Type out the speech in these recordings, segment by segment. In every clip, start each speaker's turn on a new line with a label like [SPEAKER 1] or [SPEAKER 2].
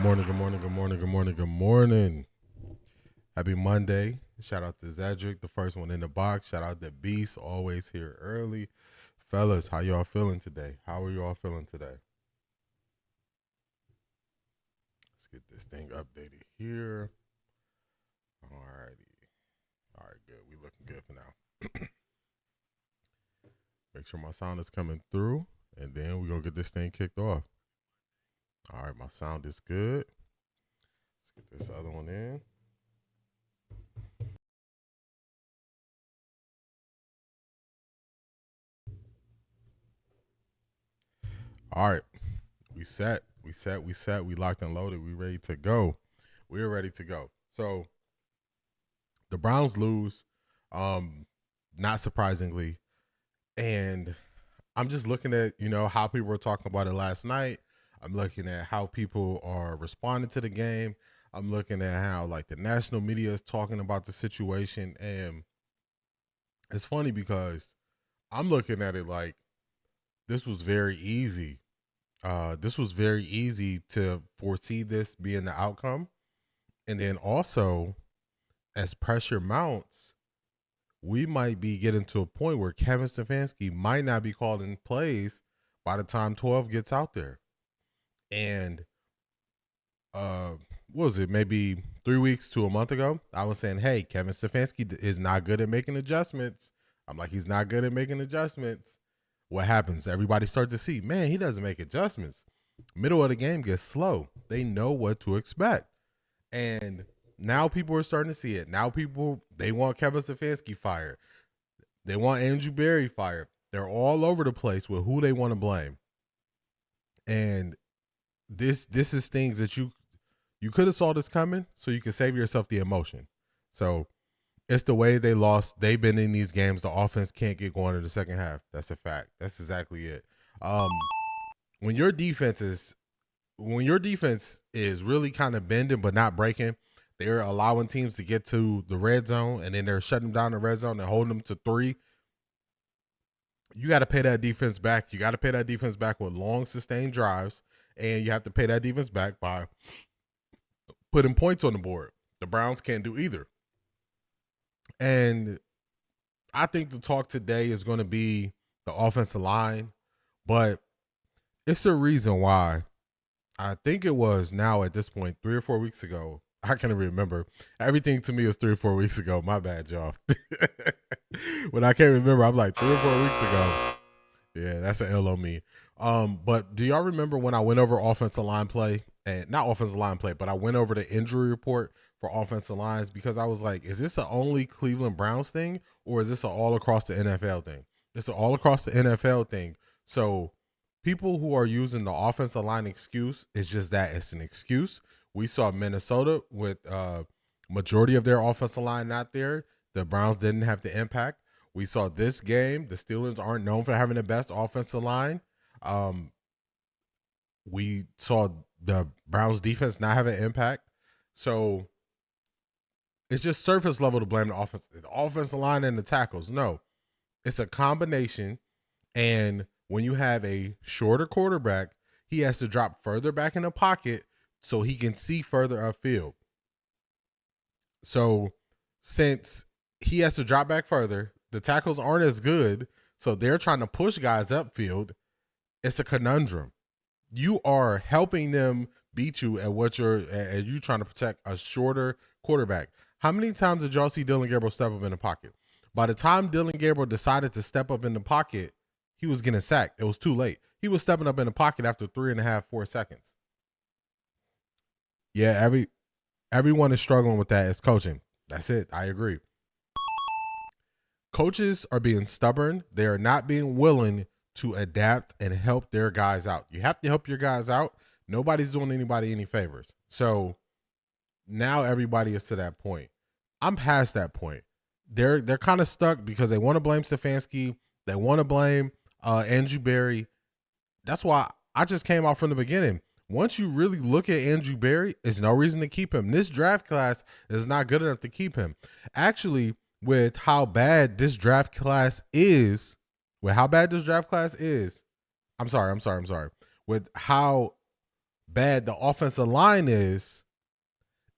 [SPEAKER 1] morning, good morning, good morning, good morning, good morning. Happy Monday. Shout out to Zedric, the first one in the box. Shout out to Beast, always here early. Fellas, how y'all feeling today? How are y'all feeling today? Let's get this thing updated here. Alrighty. All right, good. We looking good for now. Make sure my sound is coming through, and then we're going to get this thing kicked off. All right, my sound is good. Let's get this other one in. All right. We set. We locked and loaded. We ready to go. We're ready to go. So the Browns lose, not surprisingly. And I'm just looking at, how people were talking about it last night. I'm looking at how people are responding to the game. I'm looking at how the national media is talking about the situation. And it's funny because I'm looking at it like this was very easy. This was very easy to foresee this being the outcome. And then also, as pressure mounts, we might be getting to a point where Kevin Stefanski might not be calling plays by the time 12 gets out there. And what was it, maybe 3 weeks to a month ago, I was saying, hey, Kevin Stefanski is not good at making adjustments. I'm like, he's not good at making adjustments. What happens? Everybody starts to see, man, he doesn't make adjustments. Middle of the game gets slow. They know what to expect. And now people are starting to see it. Now they want Kevin Stefanski fired. They want Andrew Berry fired. They're all over the place with who they want to blame. And this is things that you could have saw this coming, so you can save yourself the emotion. So it's the way they lost. They've been in these games. The offense can't get going in the second half. That's a fact. That's exactly it. When your defense is really kind of bending but not breaking, they're allowing teams to get to the red zone, and then they're shutting down the red zone and holding them to 3. You got to pay that defense back. You got to pay that defense back with long, sustained drives, and you have to pay that defense back by putting points on the board. The Browns can't do either. And I think the talk today is going to be the offensive line, but it's a reason why. I think it was now at this point 3 or 4 weeks ago. I can't remember. Everything to me is 3 or 4 weeks ago. My bad, y'all. When I can't remember, I'm like 3 or 4 weeks ago. Yeah, that's an L on me. But do y'all remember when I went over offensive line play? And not offensive line play, but I went over the injury report for offensive lines because I was like, is this an only Cleveland Browns thing, or is this an all across the NFL thing? It's an all across the NFL thing. So people who are using the offensive line excuse is just that. It's an excuse. We saw Minnesota with majority of their offensive line not there. The Browns didn't have the impact. We saw this game. The Steelers aren't known for having the best offensive line. We saw the Browns defense not have an impact. So it's just surface level to blame the offensive line and the tackles. No, it's a combination. And when you have a shorter quarterback, he has to drop further back in the pocket so he can see further upfield. So since he has to drop back further, the tackles aren't as good, so they're trying to push guys upfield. It's a conundrum. You are helping them beat you at what you trying to protect a shorter quarterback. How many times did y'all see Dylan Gabriel step up in the pocket? By the time Dylan Gabriel decided to step up in the pocket, he was getting sacked. It was too late. He was stepping up in the pocket after 3.5, 4 seconds. Yeah, everyone is struggling with that. It's coaching. That's it. I agree. Coaches are being stubborn. They are not being willing to adapt and help their guys out. You have to help your guys out. Nobody's doing anybody any favors. So now everybody is to that point. I'm past that point. They're kind of stuck because they want to blame Stefanski. They want to blame Andrew Berry. That's why I just came out from the beginning. Once you really look at Andrew Berry, there's no reason to keep him. This draft class is not good enough to keep him. Actually, with how bad this draft class is, with how bad the offensive line is,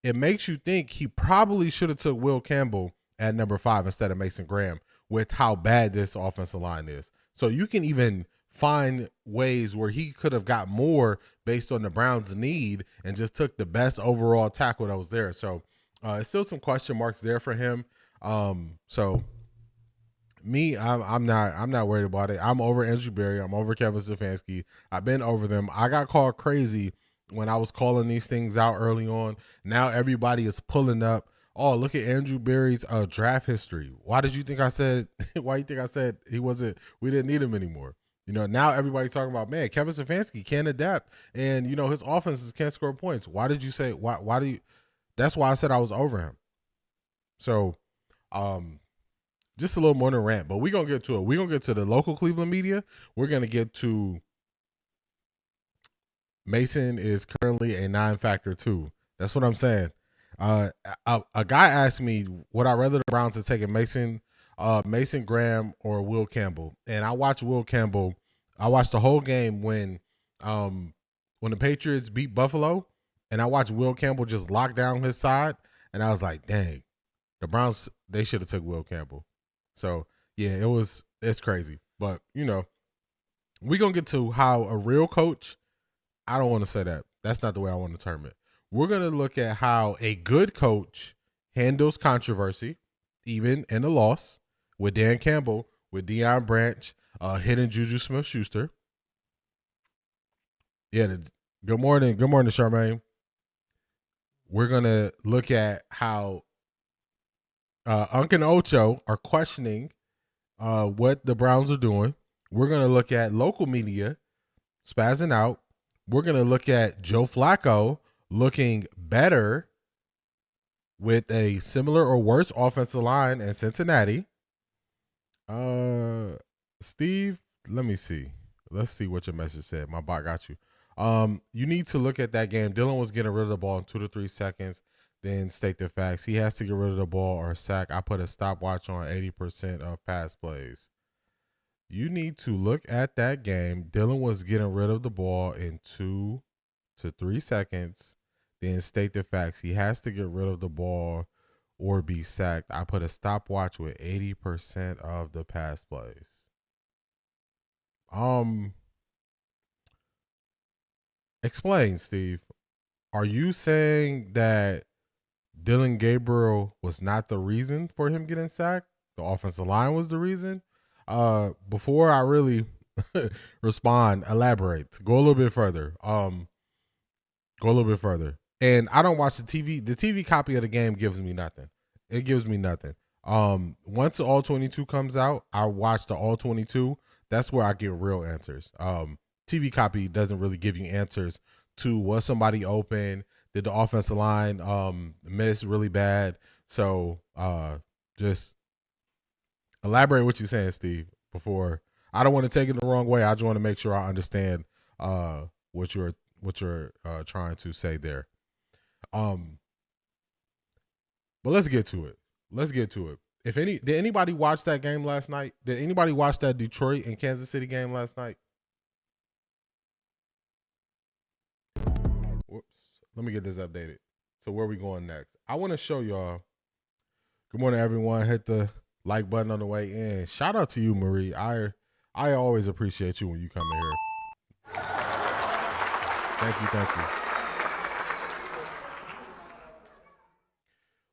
[SPEAKER 1] it makes you think he probably should have took Will Campbell at number 5 instead of Mason Graham with how bad this offensive line is. So you can even find ways where he could have got more based on the Browns' need and just took the best overall tackle that was there. So it's still some question marks there for him. So me, I'm not worried about it. I'm over Andrew Berry. I'm over Kevin Stefanski. I've been over them. I got called crazy when I was calling these things out early on. Now everybody is pulling up. Oh, look at Andrew Berry's draft history. Why did you think I said? Why you think I said he wasn't? We didn't need him anymore. You know, now everybody's talking about, man, Kevin Stefanski can't adapt, and you know his offenses can't score points. Why did you say? Why do you? That's why I said I was over him. So, just a little more than a rant, but we're going to get to it. We're going to get to the local Cleveland media. We're going to get to Mason is currently a non-factor too. That's what I'm saying. A guy asked me, would I rather the Browns have taken Mason Graham or Will Campbell? And I watched Will Campbell. I watched the whole game when the Patriots beat Buffalo, and I watched Will Campbell just lock down his side, and I was like, dang, the Browns, they should have took Will Campbell. So, yeah, it's crazy. But, you know, we're going to get to how a real coach, I don't want to say that. That's not the way I want to term it. We're going to look at how a good coach handles controversy, even in a loss, with Dan Campbell, with Deion Branch, hitting Juju Smith-Schuster. Yeah, good morning, Charmaine. We're going to look at how Unc and Ocho are questioning what the Browns are doing. We're going to look at local media spazzing out. We're going to look at Joe Flacco looking better with a similar or worse offensive line in Cincinnati. Steve, let me see. Let's see what your message said. My bot got you. You need to look at that game. Dylan was getting rid of the ball in 2 to 3 seconds. Then state the facts. He has to get rid of the ball or sack. I put a stopwatch on 80% of pass plays. You need to look at that game. Dylan was getting rid of the ball in 2 to 3 seconds. Then state the facts. He has to get rid of the ball or be sacked. I put a stopwatch with 80% of the pass plays. Explain, Steve. Are you saying that Dylan Gabriel was not the reason for him getting sacked? The offensive line was the reason? Before I really respond, elaborate. Go a little bit further. And I don't watch the TV. The TV copy of the game gives me nothing. It gives me nothing. Once the All 22 comes out, I watch the All 22. That's where I get real answers. TV copy doesn't really give you answers to was somebody open, did the offensive line miss really bad. So just elaborate what you're saying, Steve, before I don't want to take it the wrong way. I just want to make sure I understand what you're trying to say there. But let's get to it. Did anybody watch that game last night? Did anybody watch that Detroit and Kansas City game last night? Whoops. Let me get this updated. So where are we going next? I want to show y'all. Good morning, everyone. Hit the like button on the way in. Shout out to you, Marie. I always appreciate you when you come in here. Thank you.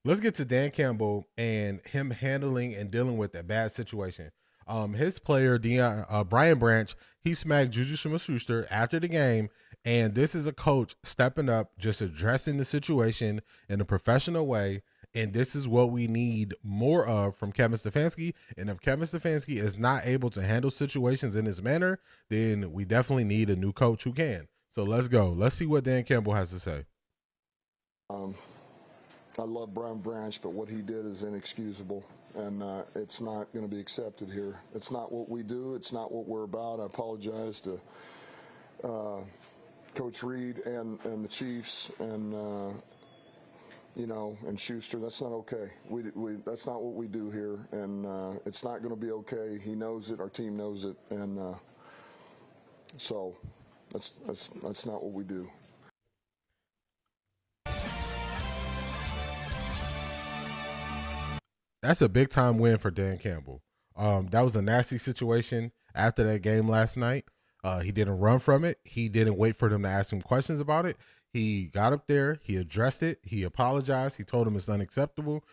[SPEAKER 1] Let's get to Dan Campbell and him handling and dealing with that bad situation. His player, Brian Branch, he smacked Juju Smith-Schuster after the game, and this is a coach stepping up, just addressing the situation in a professional way, and this is what we need more of from Kevin Stefanski. And if Kevin Stefanski is not able to handle situations in this manner, then we definitely need a new coach who can. So let's go. Let's see what Dan Campbell has to say.
[SPEAKER 2] I love Brian Branch, but what he did is inexcusable, and it's not going to be accepted here. It's not what we do. It's not what we're about. I apologize to Coach Reed and the Chiefs and and Schuster. That's not okay. That's not what we do here, and it's not going to be okay. He knows it. Our team knows it, and so that's not what we do.
[SPEAKER 1] That's a big time win for Dan Campbell. That was a nasty situation after that game last night. He didn't run from it. He didn't wait for them to ask him questions about it. He got up there. He addressed it. He apologized. He told him it's unacceptable.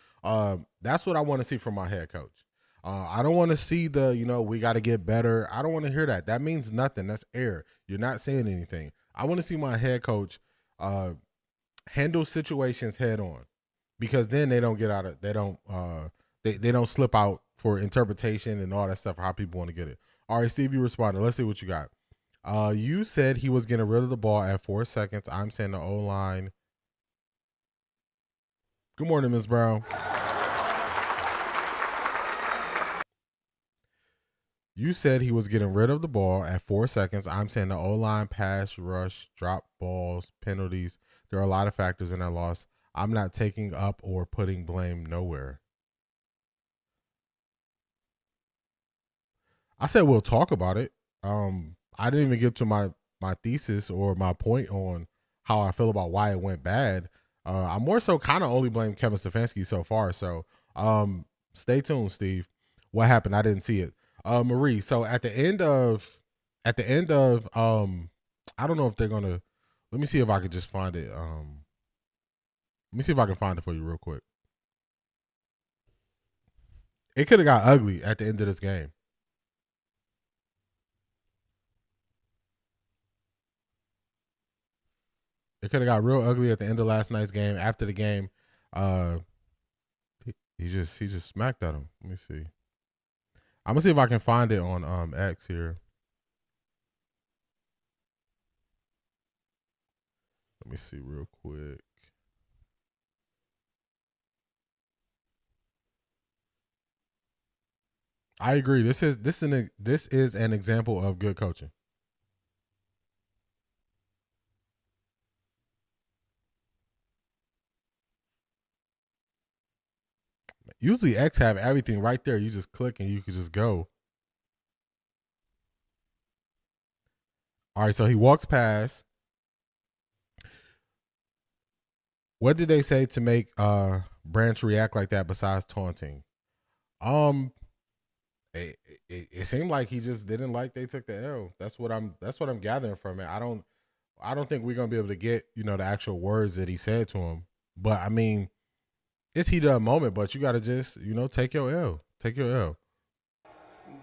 [SPEAKER 1] That's what I want to see from my head coach. I don't want to see we got to get better. I don't want to hear that. That means nothing. That's air. You're not saying anything. I want to see my head coach handle situations head on, because then they don't get out of, they don't slip out for interpretation and all that stuff, or how people want to get it. All right, Steve, you responded. Let's see what you got. You said he was getting rid of the ball at 4 seconds. I'm saying the O-line. Good morning, Ms. Brown. You said he was getting rid of the ball at 4 seconds. I'm saying the O-line, pass, rush, drop balls, penalties. There are a lot of factors in that loss. I'm not taking up or putting blame nowhere. I said we'll talk about it. I didn't even get to my thesis or my point on how I feel about why it went bad. I'm more so kind of only blame Kevin Stefanski so far. So stay tuned, Steve. What happened? I didn't see it. Marie, so at the end of I don't know if they're gonna, let me see if I could just find it. Let me see if I can find it for you real quick. It could have got ugly at the end of this game. It could have got real ugly at the end of last night's game. After the game, he just smacked at him. Let me see. I'm gonna see if I can find it on X here. Let me see real quick. I agree. This is an example of good coaching. Usually X have everything right there. You just click and you can just go. All right, so he walks past. What did they say to make Branch react like that besides taunting? It seemed like he just didn't like they took the L. That's what I'm gathering from it. I don't think we're gonna be able to get the actual words that he said to him. But I mean, it's heat of a moment. But you gotta just take your L. Take your L.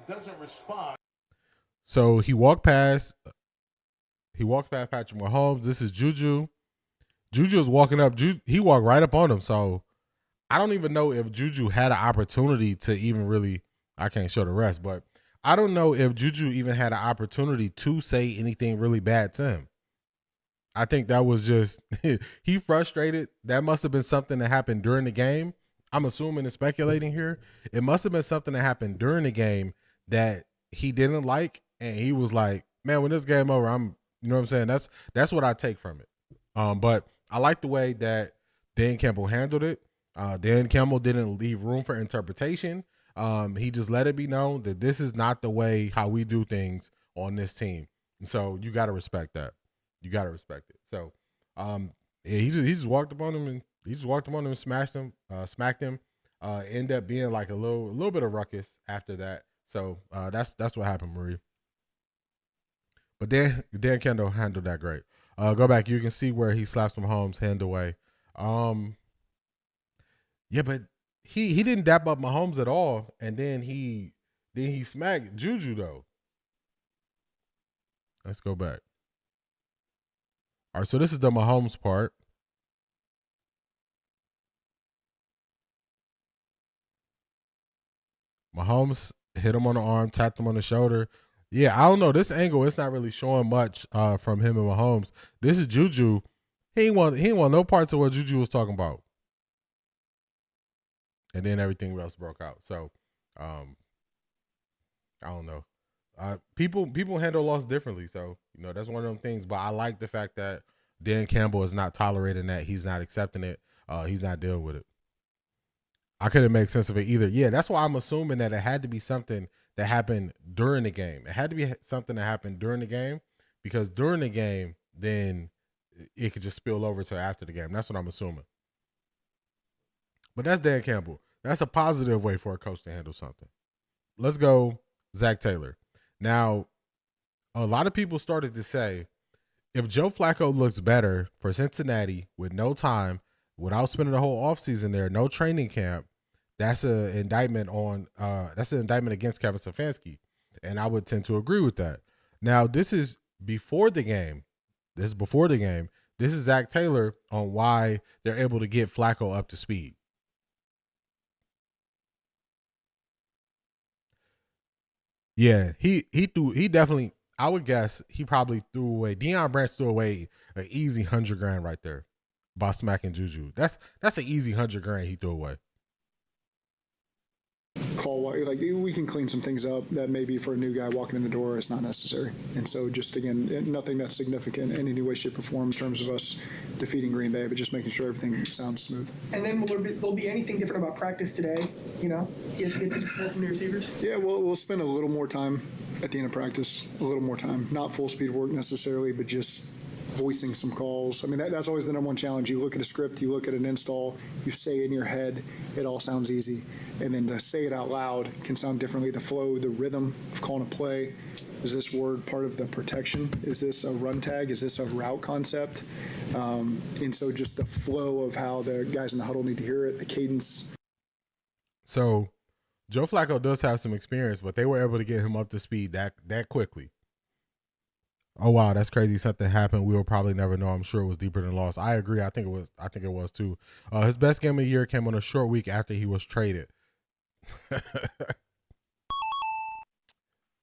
[SPEAKER 3] Doesn't respond.
[SPEAKER 1] So he walked past. He walked past Patrick Mahomes. This is Juju. Juju is walking up. He walked right up on him. So I don't even know if Juju had an opportunity to even really. I can't show the rest, but I don't know if Juju even had an opportunity to say anything really bad to him. I think that was just he frustrated. That must have been something that happened during the game. I'm assuming and speculating here. It must have been something that happened during the game that he didn't like, and he was like, "Man, when this game over, I'm." You know what I'm saying? That's what I take from it. But I like the way that Dan Campbell handled it. Dan Campbell didn't leave room for interpretation. He just let it be known that this is not the way how we do things on this team. And so you got to respect that. You got to respect it. So he just walked up on him and smacked him. Ended up being like a little bit of ruckus after that. So that's what happened, Marie. But Dan Kendall handled that great. Go back. You can see where he slaps Mahomes hand away. Yeah, but he didn't dap up Mahomes at all, and then he smacked Juju though. Let's go back. All right, so this is the Mahomes part. Mahomes hit him on the arm, tapped him on the shoulder. Yeah, I don't know. This angle, it's not really showing much from him and Mahomes. This is Juju. He ain't want no parts of what Juju was talking about. And then everything else broke out. So, I don't know. People handle loss differently. So, that's one of them things. But I like the fact that Dan Campbell is not tolerating that. He's not accepting it. He's not dealing with it. I couldn't make sense of it either. Yeah, that's why I'm assuming that it had to be something that happened during the game. It had to be something that happened during the game, because during the game, then it could just spill over to after the game. That's what I'm assuming. But that's Dan Campbell. That's a positive way for a coach to handle something. Let's go Zach Taylor. Now, a lot of people started to say, if Joe Flacco looks better for Cincinnati with no time, without spending the whole offseason there, no training camp, that's an indictment against Kevin Stefanski. And I would tend to agree with that. Now, this is before the game. This is Zach Taylor on why they're able to get Flacco up to speed. Yeah, he definitely, I would guess he probably threw away, Deion Branch threw away an easy $100,000 right there by smacking Juju. That's an easy $100,000 he threw away.
[SPEAKER 4] Like, we can clean some things up that maybe for a new guy walking in the door is not necessary. And so just, again, nothing that's significant in any way, shape, or form in terms of us defeating Green Bay, but just making sure everything sounds smooth.
[SPEAKER 5] And then will there be anything different about practice today? You know, you guys get to listen to receivers?
[SPEAKER 4] Yeah, we'll spend a little more time at the end of practice, a little more time. Not full speed work necessarily, but just voicing some calls. I mean, that's always the number one challenge. You look at a script, you look at an install, you say it in your head, it all sounds easy. And then to say it out loud can sound differently. The flow, the rhythm of calling a play. Is this word part of the protection? Is this a run tag? Is this a route concept? And so just the flow of how the guys in the huddle need to hear it, the cadence.
[SPEAKER 1] So Joe Flacco does have some experience, but they were able to get him up to speed that quickly. Oh wow, that's crazy. Something happened. We will probably never know. I'm sure it was deeper than loss. I agree. I think it was too. His best game of the year came on a short week after he was traded.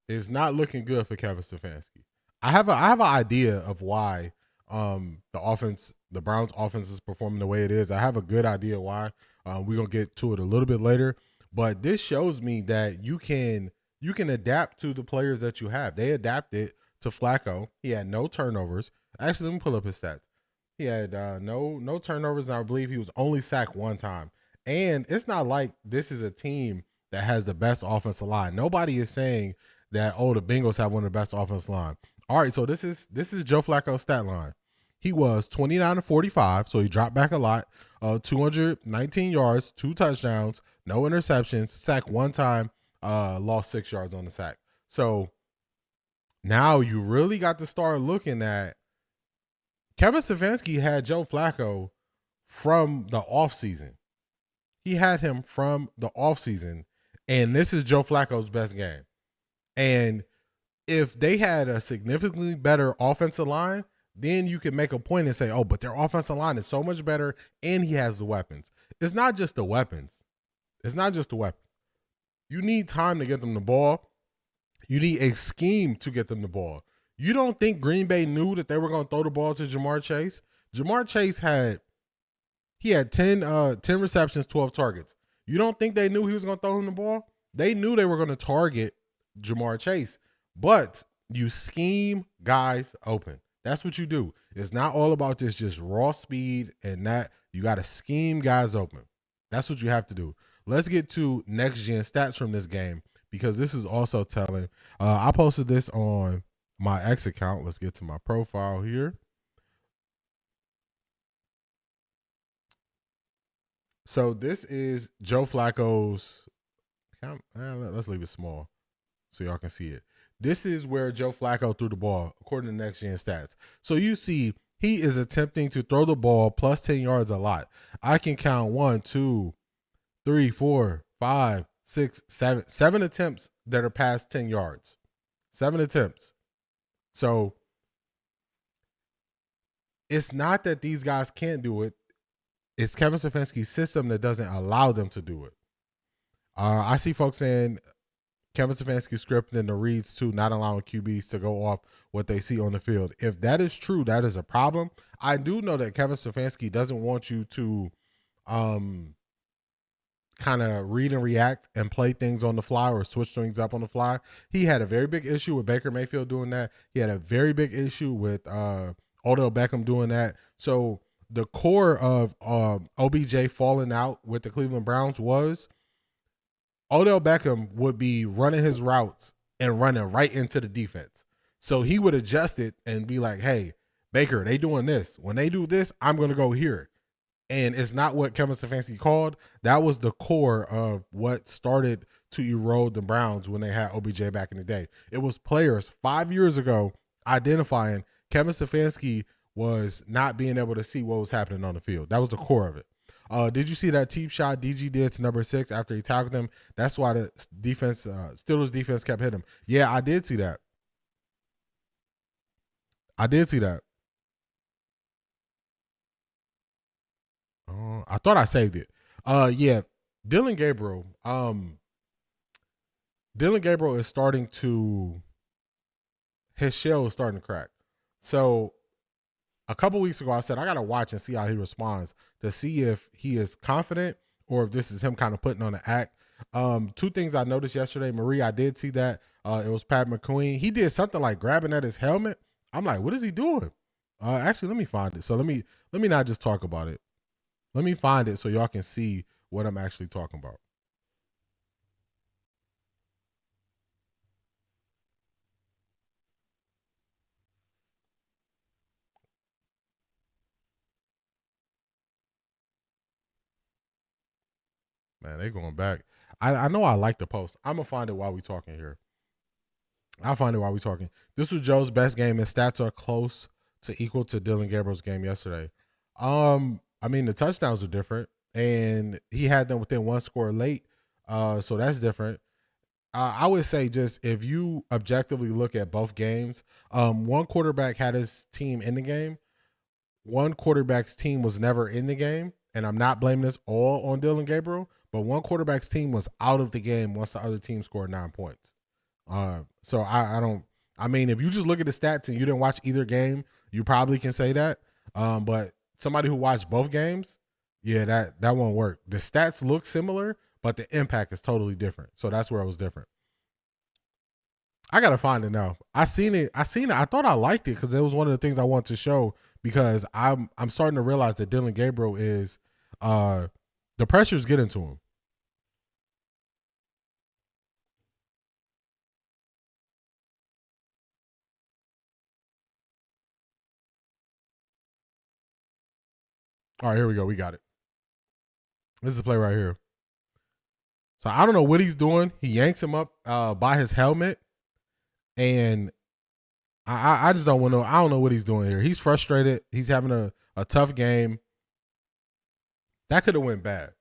[SPEAKER 1] It's not looking good for Kevin Stefanski. I have an idea of why the Browns offense is performing the way it is. I have a good idea why. We're gonna get to it a little bit later. But this shows me that you can adapt to the players that you have. They adapted to Flacco. He had no turnovers. Actually, let me pull up his stats. He had no turnovers, and I believe he was only sacked one time. And it's not like this is a team that has the best offensive line. Nobody is saying that, the Bengals have one of the best offensive line. All right, so this is Joe Flacco's stat line. He was 29-45, so he dropped back a lot. 219 yards, 2 touchdowns, no interceptions, sacked one time, lost 6 yards on the sack. So now you really got to start looking at Kevin Stefanski had Joe Flacco from the offseason. He had him from the offseason, and this is Joe Flacco's best game. And if they had a significantly better offensive line, then you can make a point and say, but their offensive line is so much better, and he has the weapons. It's not just the weapons. You need time to get them the ball. You need a scheme to get them the ball. You don't think Green Bay knew that they were going to throw the ball to Jamar Chase? Jamar Chase had 10 receptions, 12 targets. You don't think they knew he was going to throw him the ball? They knew they were going to target Jamar Chase, but you scheme guys open. That's what you do. It's not all about this just raw speed and that. You got to scheme guys open. That's what you have to do. Let's get to next-gen stats from this game because this is also telling. I posted this on my X account. Let's get to my profile here. So this is Joe Flacco's. Let's leave it small so y'all can see it. This is where Joe Flacco threw the ball, according to Next Gen Stats. So you see he is attempting to throw the ball plus 10 yards a lot. I can count 1, 2, 3, 4, 5, 6, 7. 7 attempts that are past 10 yards. 7 attempts. So it's not that these guys can't do it. It's Kevin Stefanski's system that doesn't allow them to do it. I see folks saying Kevin Stefanski scripting the reads too, not allowing QBs to go off what they see on the field. If that is true, that is a problem. I do know that Kevin Stefanski doesn't want you to kind of read and react and play things on the fly or switch things up on the fly. He had a very big issue with Baker Mayfield doing that. He had a very big issue with Odell Beckham doing that. So the core of OBJ falling out with the Cleveland Browns was Odell Beckham would be running his routes and running right into the defense. So he would adjust it and be like, hey, Baker, they doing this. When they do this, I'm going to go here. And it's not what Kevin Stefanski called. That was the core of what started to erode the Browns when they had OBJ back in the day. It was players 5 years ago identifying Kevin Stefanski was not being able to see what was happening on the field. That was the core of it. Did you see that cheap shot DG did to number 6 after he tackled him? That's why the defense, Steelers defense kept hitting him. Yeah, I did see that. I thought I saved it. Yeah, Dylan Gabriel. Dylan Gabriel is starting to, his shell is starting to crack. So a couple weeks ago, I said, I got to watch and see how he responds to see if he is confident or if this is him kind of putting on an act. Two things I noticed yesterday, Marie, I did see that. It was Pat McQueen. He did something like grabbing at his helmet. I'm like, what is he doing? Actually, let me find it. So let me not just talk about it. Let me find it so y'all can see what I'm actually talking about. Man, they going back. I know I like the post. I'm going to find it while we talking here. I'll find it while we talking. This was Joe's best game. His stats are close to equal to Dylan Gabriel's game yesterday. I mean, the touchdowns are different, and he had them within one score late, so that's different. I would say just if you objectively look at both games, one quarterback had his team in the game. One quarterback's team was never in the game, and I'm not blaming this all on Dylan Gabriel, but one quarterback's team was out of the game once the other team scored 9 points. So I mean, if you just look at the stats and you didn't watch either game, you probably can say that. But somebody who watched both games, yeah, that won't work. The stats look similar, but the impact is totally different. So that's where it was different. I gotta find it now. I seen it. I thought I liked it because it was one of the things I wanted to show, because I'm starting to realize that Dylan Gabriel is the pressure's getting to him. All right, here we go. We got it. This is the play right here. So I don't know what he's doing. He yanks him up by his helmet, and I just don't want to know. I don't know what he's doing here. He's frustrated. He's having a tough game. That could have went bad.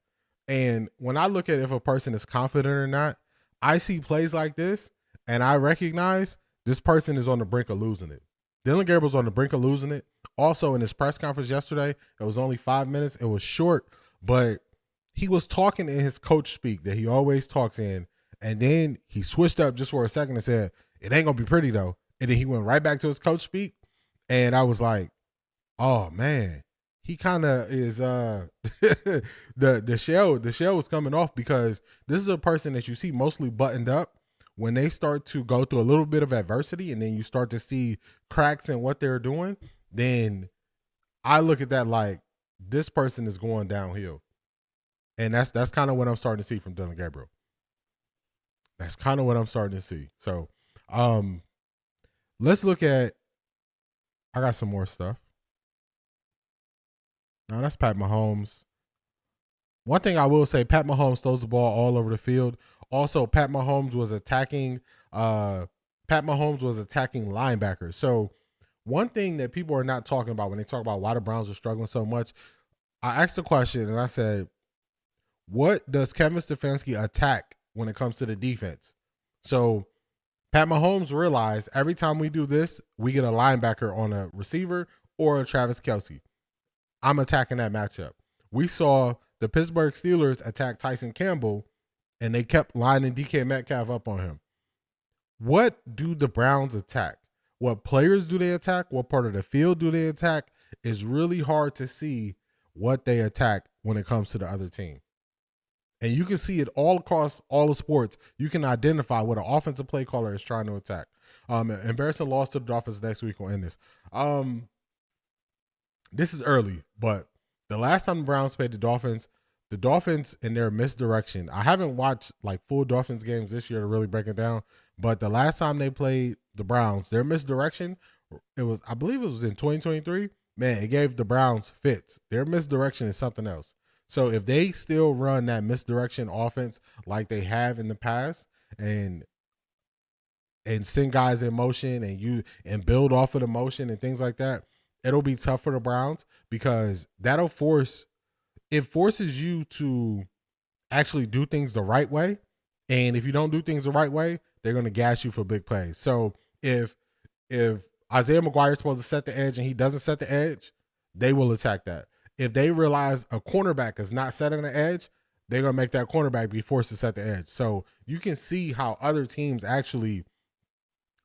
[SPEAKER 1] And when I look at if a person is confident or not, I see plays like this, and I recognize this person is on the brink of losing it. Dylan Gabriel's on the brink of losing it. Also, in his press conference yesterday, it was only 5 minutes. It was short, but he was talking in his coach speak that he always talks in, and then he switched up just for a second and said, "It ain't gonna be pretty though." And then he went right back to his coach speak, and I was like, "Oh man, he kind of is." The shell was coming off, because this is a person that you see mostly buttoned up. When they start to go through a little bit of adversity, and then you start to see cracks in what they're doing, then I look at that like this person is going downhill. And that's kind of what I'm starting to see from Dylan Gabriel. That's kind of what I'm starting to see. So let's look at, I got some more stuff. Now that's Pat Mahomes. One thing I will say, Pat Mahomes throws the ball all over the field. Also, Pat Mahomes was attacking linebackers. So one thing that people are not talking about when they talk about why the Browns are struggling so much, I asked the question and I said, what does Kevin Stefanski attack when it comes to the defense? So Pat Mahomes realized every time we do this, we get a linebacker on a receiver or a Travis Kelce. I'm attacking that matchup. We saw the Pittsburgh Steelers attack Tyson Campbell, and they kept lining DK Metcalf up on him. What do the Browns attack? What players do they attack? What part of the field do they attack? It's really hard to see what they attack when it comes to the other team. And you can see it all across all the sports. You can identify what an offensive play caller is trying to attack. Embarrassing loss to the Dolphins next week. We'll end this. This is early, but the last time the Browns played the Dolphins in their misdirection, I haven't watched like full Dolphins games this year to really break it down, but the last time they played the Browns, their misdirection, I believe it was in 2023. man, it gave the Browns fits. Their misdirection is something else. So if they still run that misdirection offense like they have in the past and send guys in motion and build off of the motion and things like that, it'll be tough for the Browns because it forces you to actually do things the right way. And if you don't do things the right way, they're going to gas you for big plays. So if Isaiah McGuire is supposed to set the edge and he doesn't set the edge, they will attack that. If they realize a cornerback is not setting the edge, they're going to make that cornerback be forced to set the edge. So you can see how other teams actually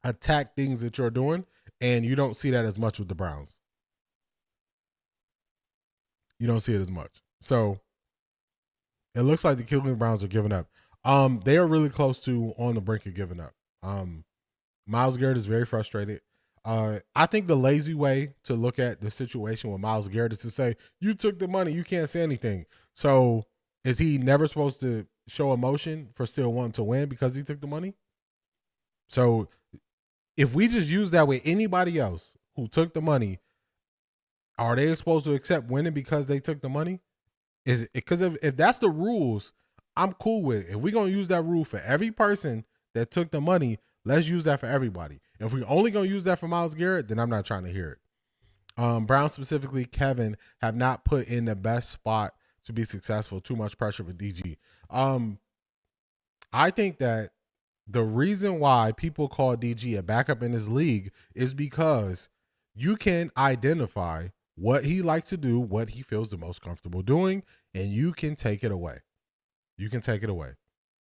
[SPEAKER 1] attack things that you're doing, and you don't see that as much with the Browns. You don't see it as much. So it looks like the Cleveland Browns are giving up. They are really close to on the brink of giving up. Myles Garrett is very frustrated. I think the lazy way to look at the situation with Myles Garrett is to say, you took the money, you can't say anything. So is he never supposed to show emotion for still wanting to win because he took the money? So if we just use that with anybody else who took the money, are they supposed to accept winning because they took the money? Is it because if that's the rules, I'm cool with it. If we're going to use that rule for every person that took the money, let's use that for everybody. If we're only going to use that for Myles Garrett, then I'm not trying to hear it. Brown, specifically Kevin, have not put in the best spot to be successful. Too much pressure with DG. I think that the reason why people call DG a backup in this league is because you can identify what he likes to do, what he feels the most comfortable doing, and you can take it away. You can take it away.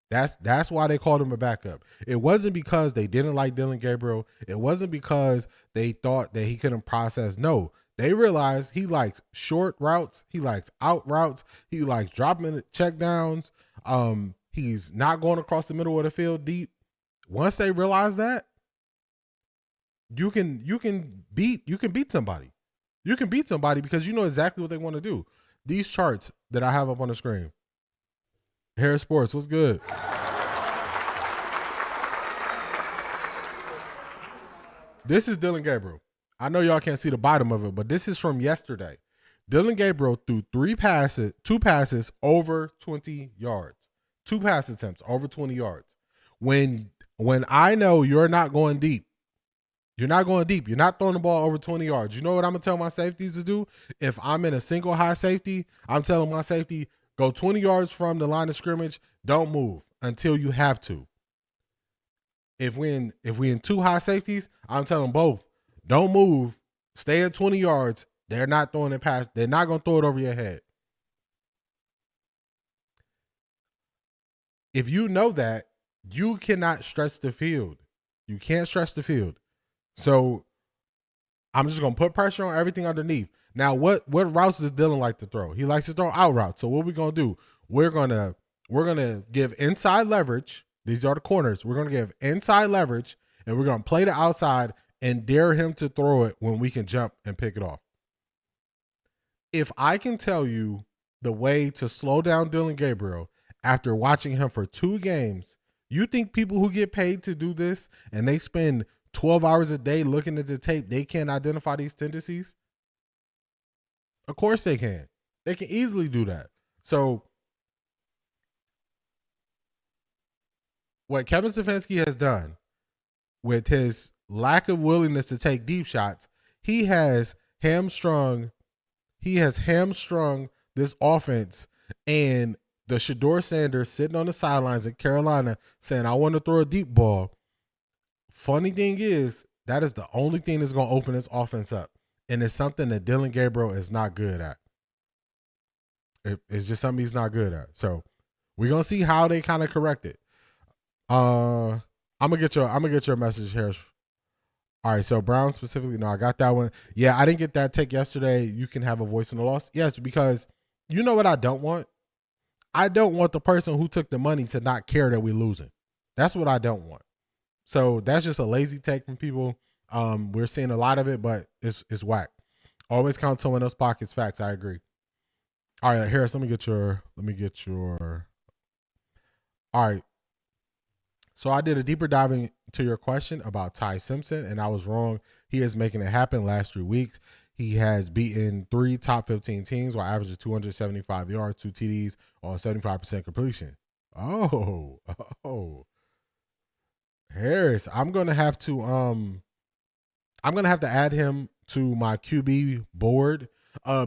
[SPEAKER 1] That's why they called him a backup. It wasn't because they didn't like Dylan Gabriel. It wasn't because they thought that he couldn't process. No, they realized he likes short routes. He likes out routes. He likes dropping check downs. He's not going across the middle of the field deep. Once they realize that, you can beat somebody. You can beat somebody because you know exactly what they want to do. These charts that I have up on the screen. Harris Sports, what's good? This is Dylan Gabriel. I know y'all can't see the bottom of it, but this is from yesterday. Dylan Gabriel threw two passes over 20 yards. 2 pass attempts over 20 yards. When I know you're not going deep, you're not throwing the ball over 20 yards. You know what I'm going to tell my safeties to do? If I'm in a single high safety, I'm telling my safety, go 20 yards from the line of scrimmage. Don't move until you have to. If we in 2 high safeties, I'm telling both, don't move. Stay at 20 yards. They're not throwing it past. They're not going to throw it over your head. If you know that, you cannot stretch the field. You can't stretch the field. So I'm just going to put pressure on everything underneath. Now, what routes does Dylan like to throw? He likes to throw out routes. So what we're going to do, we're going to give inside leverage. These are the corners. We're going to give inside leverage, and we're going to play the outside and dare him to throw it when we can jump and pick it off. If I can tell you the way to slow down Dylan Gabriel after watching him for 2 games, you think people who get paid to do this and they spend 12 hours a day looking at the tape, they can't identify these tendencies? Of course they can. They can easily do that. So what Kevin Stefanski has done with his lack of willingness to take deep shots, he has hamstrung this offense, and the Shedeur Sanders sitting on the sidelines at Carolina saying, I want to throw a deep ball. Funny thing is, that is the only thing that's going to open this offense up. And it's something that Dylan Gabriel is not good at. It's just something he's not good at. So we're going to see how they kind of correct it. I'm gonna get your message, Harris. All right, so Brown specifically, no, I got that one. Yeah, I didn't get that take yesterday. You can have a voice in the loss. Yes, because you know what I don't want? I don't want the person who took the money to not care that we're losing. That's what I don't want. So that's just a lazy take from people. We're seeing a lot of it, but it's whack. Always count someone else's pockets. Facts. I agree. All right, Harris, let me get your. All right. So I did a deeper diving to your question about Ty Simpson, and I was wrong. He is making it happen last 3 weeks. He has beaten 3 top 15 teams while averaging 275 yards, 2 TDs on 75% completion. Oh. Harris, I'm gonna have to add him to my QB board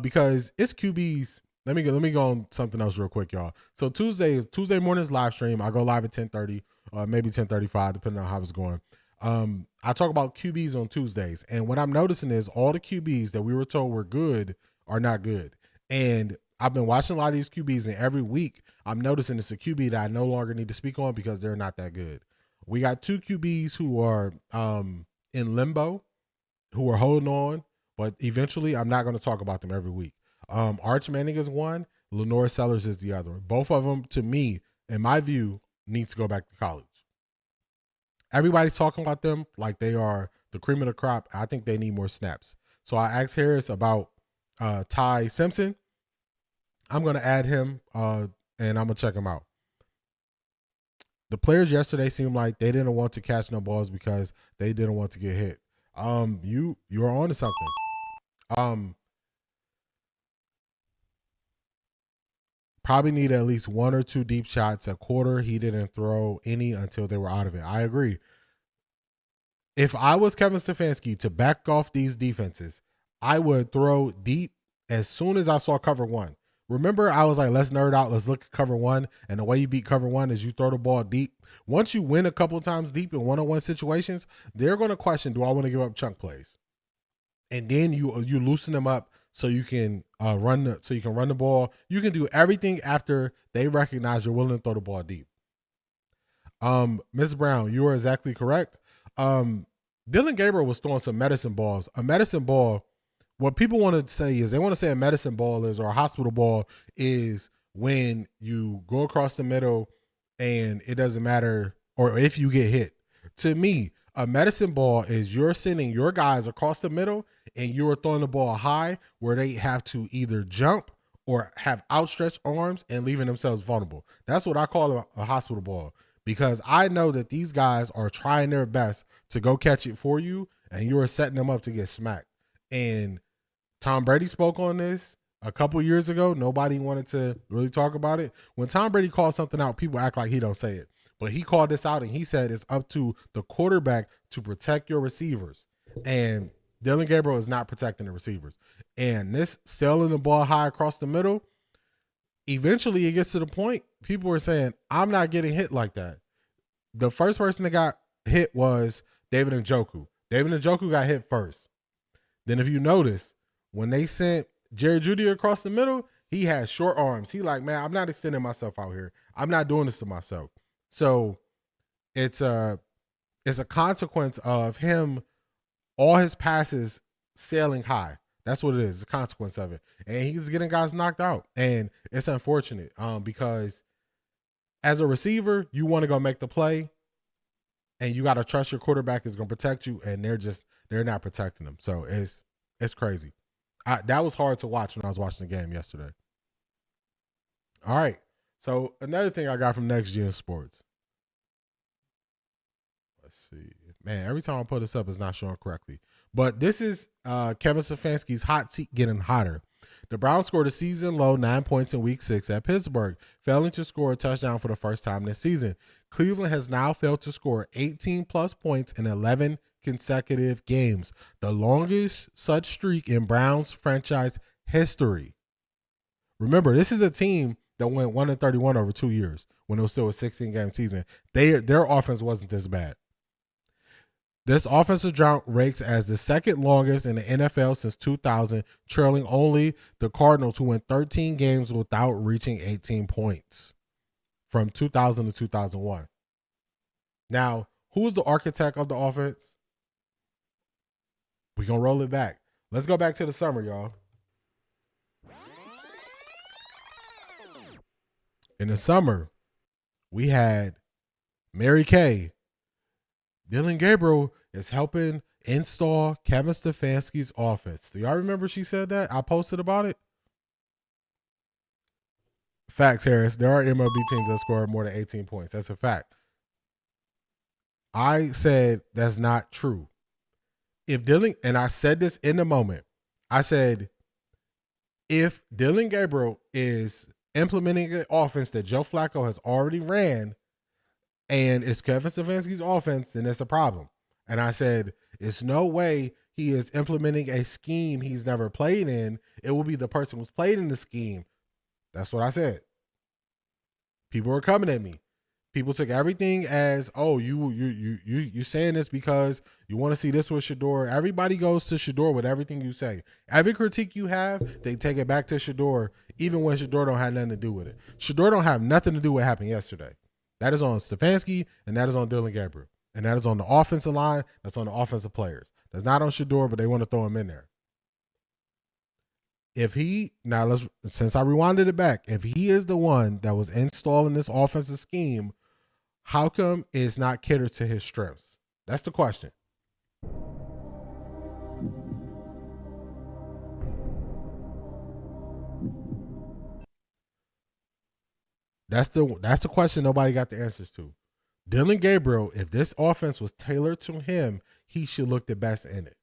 [SPEAKER 1] because it's QBs. Let me go on something else real quick, y'all. So Tuesday morning's live stream. I go live at 10:30, maybe 10:35, depending on how it's going. I talk about QBs on Tuesdays, and what I'm noticing is all the QBs that we were told were good are not good. And I've been watching a lot of these QBs, and every week I'm noticing it's a QB that I no longer need to speak on because they're not that good. We got 2 QBs who are in limbo, who are holding on, but eventually I'm not going to talk about them every week. Arch Manning is one, Lenore Sellers is the other. Both of them, to me, in my view, needs to go back to college. Everybody's talking about them like they are the cream of the crop. I think they need more snaps. So I asked Harris about Ty Simpson. I'm going to add him, and I'm going to check him out. The players yesterday seemed like they didn't want to catch no balls because they didn't want to get hit. You are on to something. Probably need at least 1 or 2 deep shots a quarter. He didn't throw any until they were out of it. I agree. If I was Kevin Stefanski to back off these defenses, I would throw deep as soon as I saw cover 1. Remember, I was like, let's nerd out. Let's look at cover 1. And the way you beat cover 1 is you throw the ball deep. Once you win a couple times deep in one-on-one situations, they're going to question, do I want to give up chunk plays? And then you loosen them up so you can run the ball. You can do everything after they recognize you're willing to throw the ball deep. Ms. Brown, you are exactly correct. Dylan Gabriel was throwing some medicine balls. A medicine ball, what people want to say is they want to say a medicine ball is, or a hospital ball is when you go across the middle and it doesn't matter, or if you get hit. To me, a medicine ball is you're sending your guys across the middle and you're throwing the ball high where they have to either jump or have outstretched arms and leaving themselves vulnerable. That's what I call a hospital ball, because I know that these guys are trying their best to go catch it for you and you are setting them up to get smacked. And Tom Brady spoke on this a couple years ago. Nobody wanted to really talk about it. When Tom Brady calls something out, people act like he don't say it. But he called this out and he said it's up to the quarterback to protect your receivers. And Dylan Gabriel is not protecting the receivers. And this sailing the ball high across the middle, eventually it gets to the point people are saying, I'm not getting hit like that. The first person that got hit was David Njoku. David Njoku got hit first. Then if you notice, when they sent Jerry Jeudy across the middle, he had short arms. He like, man, I'm not extending myself out here. I'm not doing this to myself. So it's a consequence of him, all his passes sailing high. That's what it is. It's a consequence of it. And he's getting guys knocked out. And it's unfortunate because as a receiver, you want to go make the play and you got to trust your quarterback is going to protect you, and they're not protecting them. So it's crazy. That was hard to watch when I was watching the game yesterday. All right. So another thing I got from Next Gen Sports. Let's see. Man, every time I put this up, it's not showing correctly. But this is Kevin Stefanski's hot seat getting hotter. The Browns scored a season-low 9 points in Week 6 at Pittsburgh, failing to score a touchdown for the first time this season. Cleveland has now failed to score 18-plus points in 11 consecutive games, the longest such streak in Browns franchise history. Remember, this is a team that went 1-31 over 2 years when it was still a 16-game season. Their offense wasn't this bad. This offensive drought ranks as the second longest in the NFL since 2000, trailing only the Cardinals, who went 13 games without reaching 18 points from 2000 to 2001. Now, who's the architect of the offense? We're going to roll it back. Let's go back to the summer, y'all. In the summer, we had Mary Kay. Dylan Gabriel is helping install Kevin Stefanski's offense. Do y'all remember she said that? I posted about it. Facts, Harris. There are MLB teams that score more than 18 points. That's a fact. I said that's not true. If Dylan, and I said this in the moment, I said, if Dylan Gabriel is implementing an offense that Joe Flacco has already ran and it's Kevin Stefanski's offense, then it's a problem. And I said, it's no way he is implementing a scheme he's never played in. It will be the person who's played in the scheme. That's what I said. People were coming at me. People took everything as, oh, you saying this because you want to see this with Shedeur. Everybody goes to Shedeur with everything you say. Every critique you have, they take it back to Shedeur, even when Shedeur don't have nothing to do with it. Shedeur don't have nothing to do with what happened yesterday. That is on Stefanski, and that is on Dylan Gabriel. And that is on the offensive line. That's on the offensive players. That's not on Shedeur, but they want to throw him in there. Since I rewinded it back, if he is the one that was installing this offensive scheme, how come it's not catered to his strengths? That's the question. That's the question nobody got the answers to. Dylan Gabriel, if this offense was tailored to him, he should look the best in it.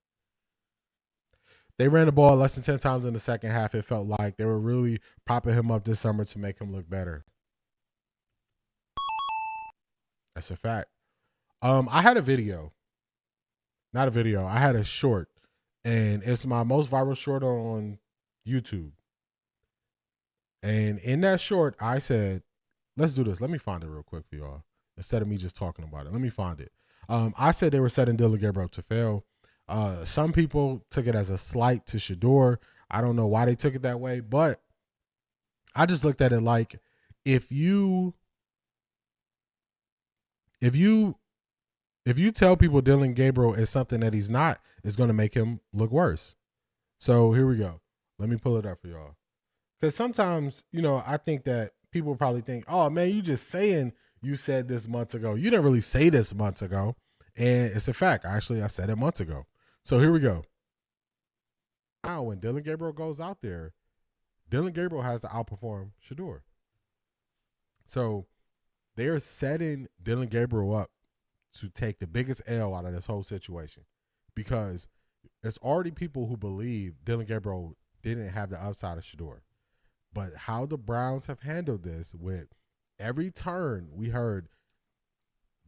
[SPEAKER 1] They ran the ball less than 10 times in the second half. It felt like they were really propping him up this summer to make him look better. That's a fact. I had a video. Not a video. I had a short. And it's my most viral short on YouTube. And in that short, I said, let's do this. Let me find it real quick for y'all. Instead of me just talking about it. Let me find it. I said they were setting Dylan Gabriel up to fail. Some people took it as a slight to Shedeur. I don't know why they took it that way, but I just looked at it like if you tell people Dylan Gabriel is something that he's not, it's going to make him look worse. So here we go. Let me pull it up for y'all. Because sometimes, I think that people probably think, oh, man, you just saying you said this months ago. You didn't really say this months ago. And it's a fact. Actually, I said it months ago. So here we go. Now, when Dylan Gabriel goes out there, Dylan Gabriel has to outperform Shedeur. So they're setting Dylan Gabriel up to take the biggest L out of this whole situation because there's already people who believe Dylan Gabriel didn't have the upside of Shedeur. But how the Browns have handled this with every turn we heard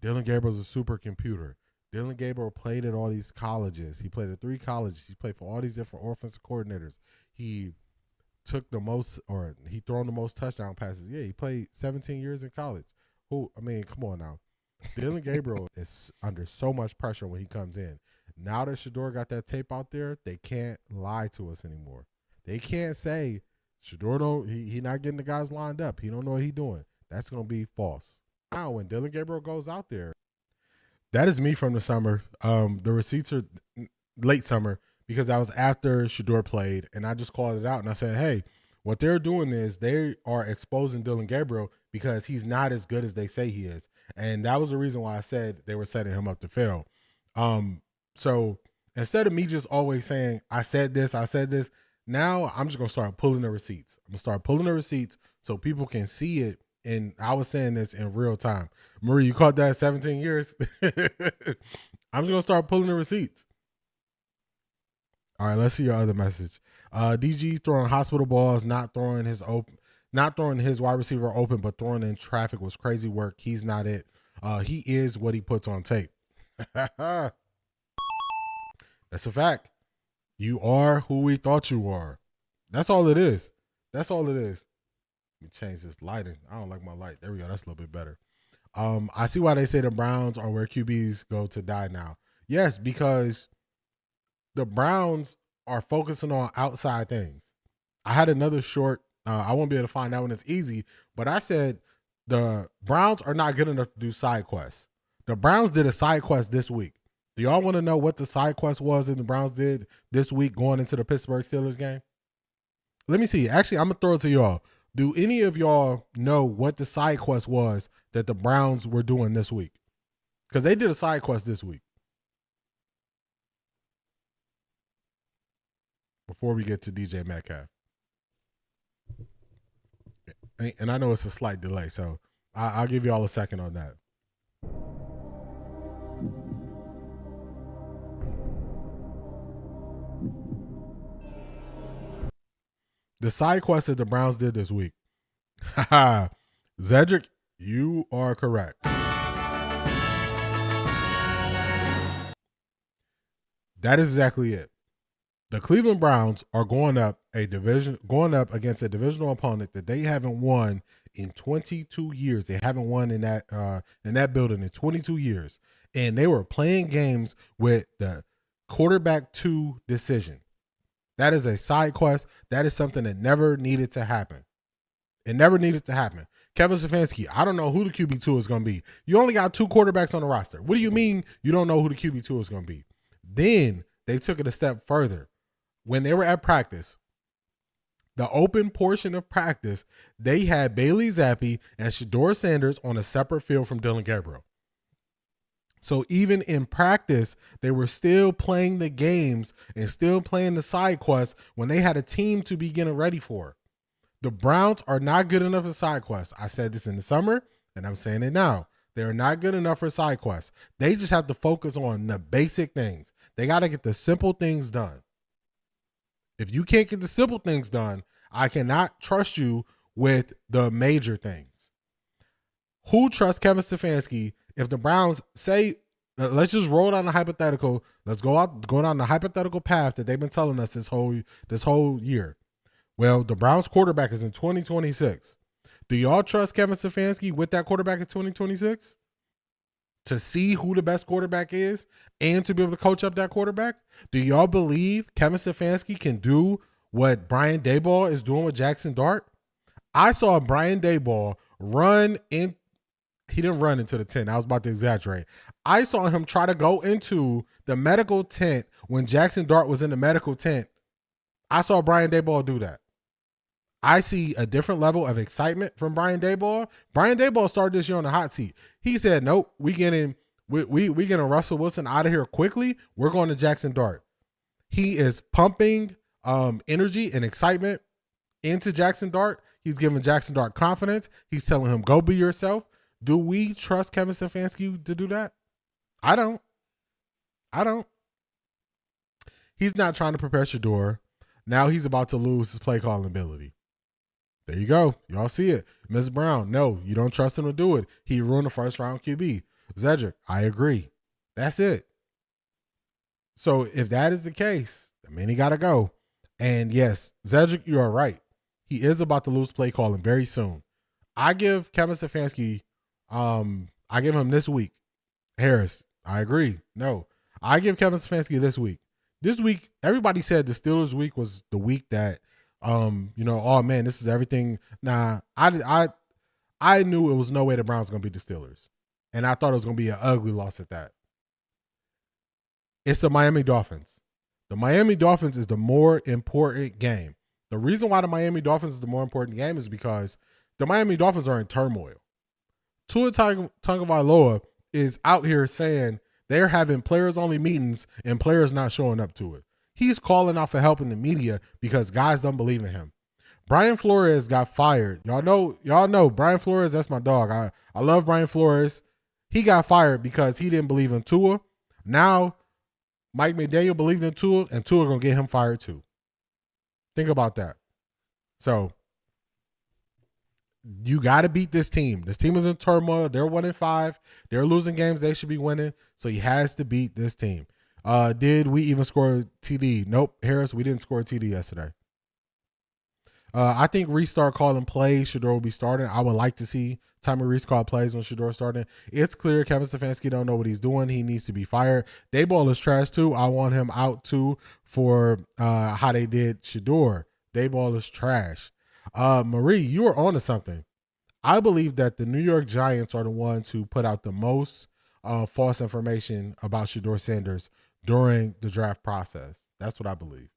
[SPEAKER 1] Dylan Gabriel's a supercomputer. Dylan Gabriel played at all these colleges. He played at 3 colleges. He played for all these different offensive coordinators. He took the most, or he thrown the most touchdown passes. Yeah, he played 17 years in college. Come on now. Dylan Gabriel is under so much pressure when he comes in. Now that Shedeur got that tape out there, they can't lie to us anymore. They can't say Shedeur he not getting the guys lined up. He don't know what he doing. That's going to be false. Now, when Dylan Gabriel goes out there, that is me from the summer. The receipts are late summer because that was after Shedeur played, and I just called it out, and I said, hey, what they're doing is they are exposing Dylan Gabriel because he's not as good as they say he is. And that was the reason why I said they were setting him up to fail. So instead of me just always saying, I said this, now I'm just going to start pulling the receipts. I'm going to start pulling the receipts so people can see it. And I was saying this in real time. Marie, you caught that 17 years? I'm just going to start pulling the receipts. All right, let's see your other message. DG throwing hospital balls, not throwing his wide receiver open, but throwing in traffic was crazy work. He's not it. He is what he puts on tape. That's a fact. You are who we thought you were. That's all it is. That's all it is. Let me change this lighting. I don't like my light. There we go. That's a little bit better. I see why they say the Browns are where QBs go to die now. Yes, because the Browns are focusing on outside things. I had another short. I won't be able to find that one as easy, but I said the Browns are not good enough to do side quests. The Browns did a side quest this week. Do y'all want to know what the side quest was that the Browns did this week going into the Pittsburgh Steelers game? Let me see. Actually, I'm going to throw it to y'all. Do any of y'all know what the side quest was that the Browns were doing this week? Because they did a side quest this week. Before we get to DJ Metcalf. And I know it's a slight delay, so I'll give y'all a second on that. The side quest that the Browns did this week. Haha. Zedric, you are correct. That is exactly it. The Cleveland Browns are going up against a divisional opponent that they haven't won in 22 years. They haven't won in that building in 22 years. And they were playing games with the quarterback 2 decision. That is a side quest. That is something that never needed to happen. It never needed to happen. Kevin Stefanski, I don't know who the QB2 is going to be. You only got 2 quarterbacks on the roster. What do you mean you don't know who the QB2 is going to be? Then they took it a step further. When they were at practice, the open portion of practice, they had Bailey Zappi and Shedeur Sanders on a separate field from Dylan Gabriel. So even in practice, they were still playing the games and still playing the side quests when they had a team to be getting ready for. The Browns are not good enough for side quests. I said this in the summer, and I'm saying it now. They are not good enough for side quests. They just have to focus on the basic things. They got to get the simple things done. If you can't get the simple things done, I cannot trust you with the major things. Who trusts Kevin Stefanski if the Browns say, let's just roll down the hypothetical. Let's go down the hypothetical path that they've been telling us this whole year. Well, the Browns quarterback is in 2026. Do y'all trust Kevin Stefanski with that quarterback in 2026? To see who the best quarterback is and to be able to coach up that quarterback? Do y'all believe Kevin Stefanski can do what Brian Daboll is doing with Jackson Dart? I saw Brian Daboll he didn't run into the tent. I was about to exaggerate. I saw him try to go into the medical tent when Jackson Dart was in the medical tent. I saw Brian Daboll do that. I see a different level of excitement from Brian Daboll. Brian Daboll started this year on the hot seat. He said, nope, we getting Russell Wilson out of here quickly. We're going to Jackson Dart. He is pumping energy and excitement into Jackson Dart. He's giving Jackson Dart confidence. He's telling him, go be yourself. Do we trust Kevin Stefanski to do that? I don't. He's not trying to prepare Shedeur. Now he's about to lose his play calling ability. There you go. Y'all see it. Ms. Brown, no, you don't trust him to do it. He ruined the first round QB. Zedric, I agree. That's it. So if that is the case, I mean, he got to go. And yes, Zedric, you are right. He is about to lose play calling very soon. I give Kevin Stefanski, I give him this week. Harris, I agree. No, I give Kevin Stefanski this week. This week, everybody said the Steelers week was the week that, oh man, this is everything. Nah, I knew it was no way the Browns were going to beat the Steelers. And I thought it was going to be an ugly loss at that. It's the Miami Dolphins. The Miami Dolphins is the more important game. The reason why the Miami Dolphins is the more important game is because the Miami Dolphins are in turmoil. Tua Tagovailoa is out here saying they're having players-only meetings and players not showing up to it. He's calling out for help in the media because guys don't believe in him. Brian Flores got fired. Y'all know Brian Flores, that's my dog. I love Brian Flores. He got fired because he didn't believe in Tua. Now, Mike McDaniel believed in Tua, and Tua going to get him fired too. Think about that. So, you got to beat this team. This team is in turmoil. They're 1-5. They're losing games they should be winning. So, he has to beat this team. Did we even score TD? Nope. Harris, we didn't score a TD yesterday. I think restart call and play. Shedeur will be starting. I would like to see Tyrese call plays when Shedeur starting. It's clear Kevin Stefanski don't know what he's doing. He needs to be fired. Daboll is trash too. I want him out too for how they did Shedeur. Daboll is trash. Marie, you are on to something. I believe that the New York Giants are the ones who put out the most false information about Shedeur Sanders during the draft process. That's what I believe.